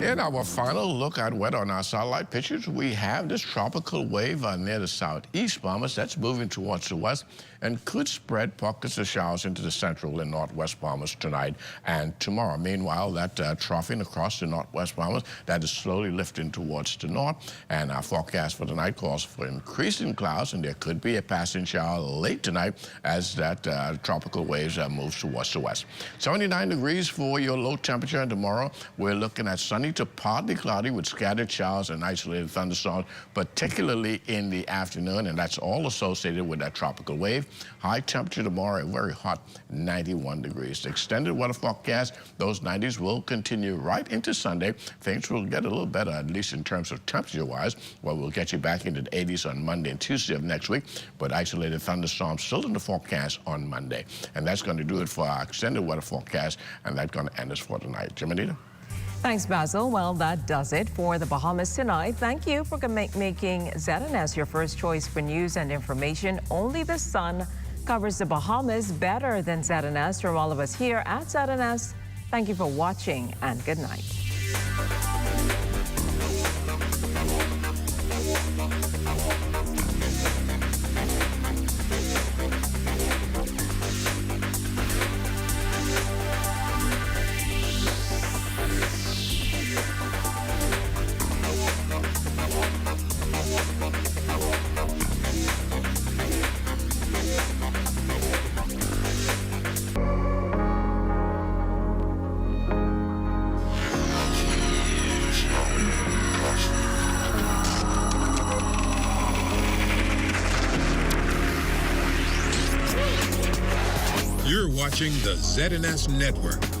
In our final look at weather on our satellite pictures, we have this tropical wave near the southeast Bahamas that's moving towards the west and could spread pockets of showers into the central and northwest Bahamas tonight and tomorrow. Meanwhile, that troughing across the northwest Bahamas, that is slowly lifting towards the north. And our forecast for tonight calls for increasing clouds, and there could be a passing shower late tonight as that tropical waves moves towards the west. 79 degrees for your low temperature, and tomorrow we're looking at sunny to partly cloudy with scattered showers and isolated thunderstorms, particularly in the afternoon, and that's all associated with that tropical wave. High temperature tomorrow, a very hot 91 degrees. The extended weather forecast, those 90s will continue right into Sunday. Things will get a little better, at least in terms of temperature-wise. Well, we'll get you back into the 80s on Monday and Tuesday of next week, but isolated thunderstorms still in the forecast on Monday. And that's going to do it for our extended weather forecast, and that's going to end us for tonight. Jimenita? Thanks, Basil. Well, that does it for the Bahamas tonight. Thank you for making ZNS your first choice for news and information. Only the sun covers the Bahamas better than ZNS. From all of us here at ZNS, thank you for watching and good night. watching the ZNS Network.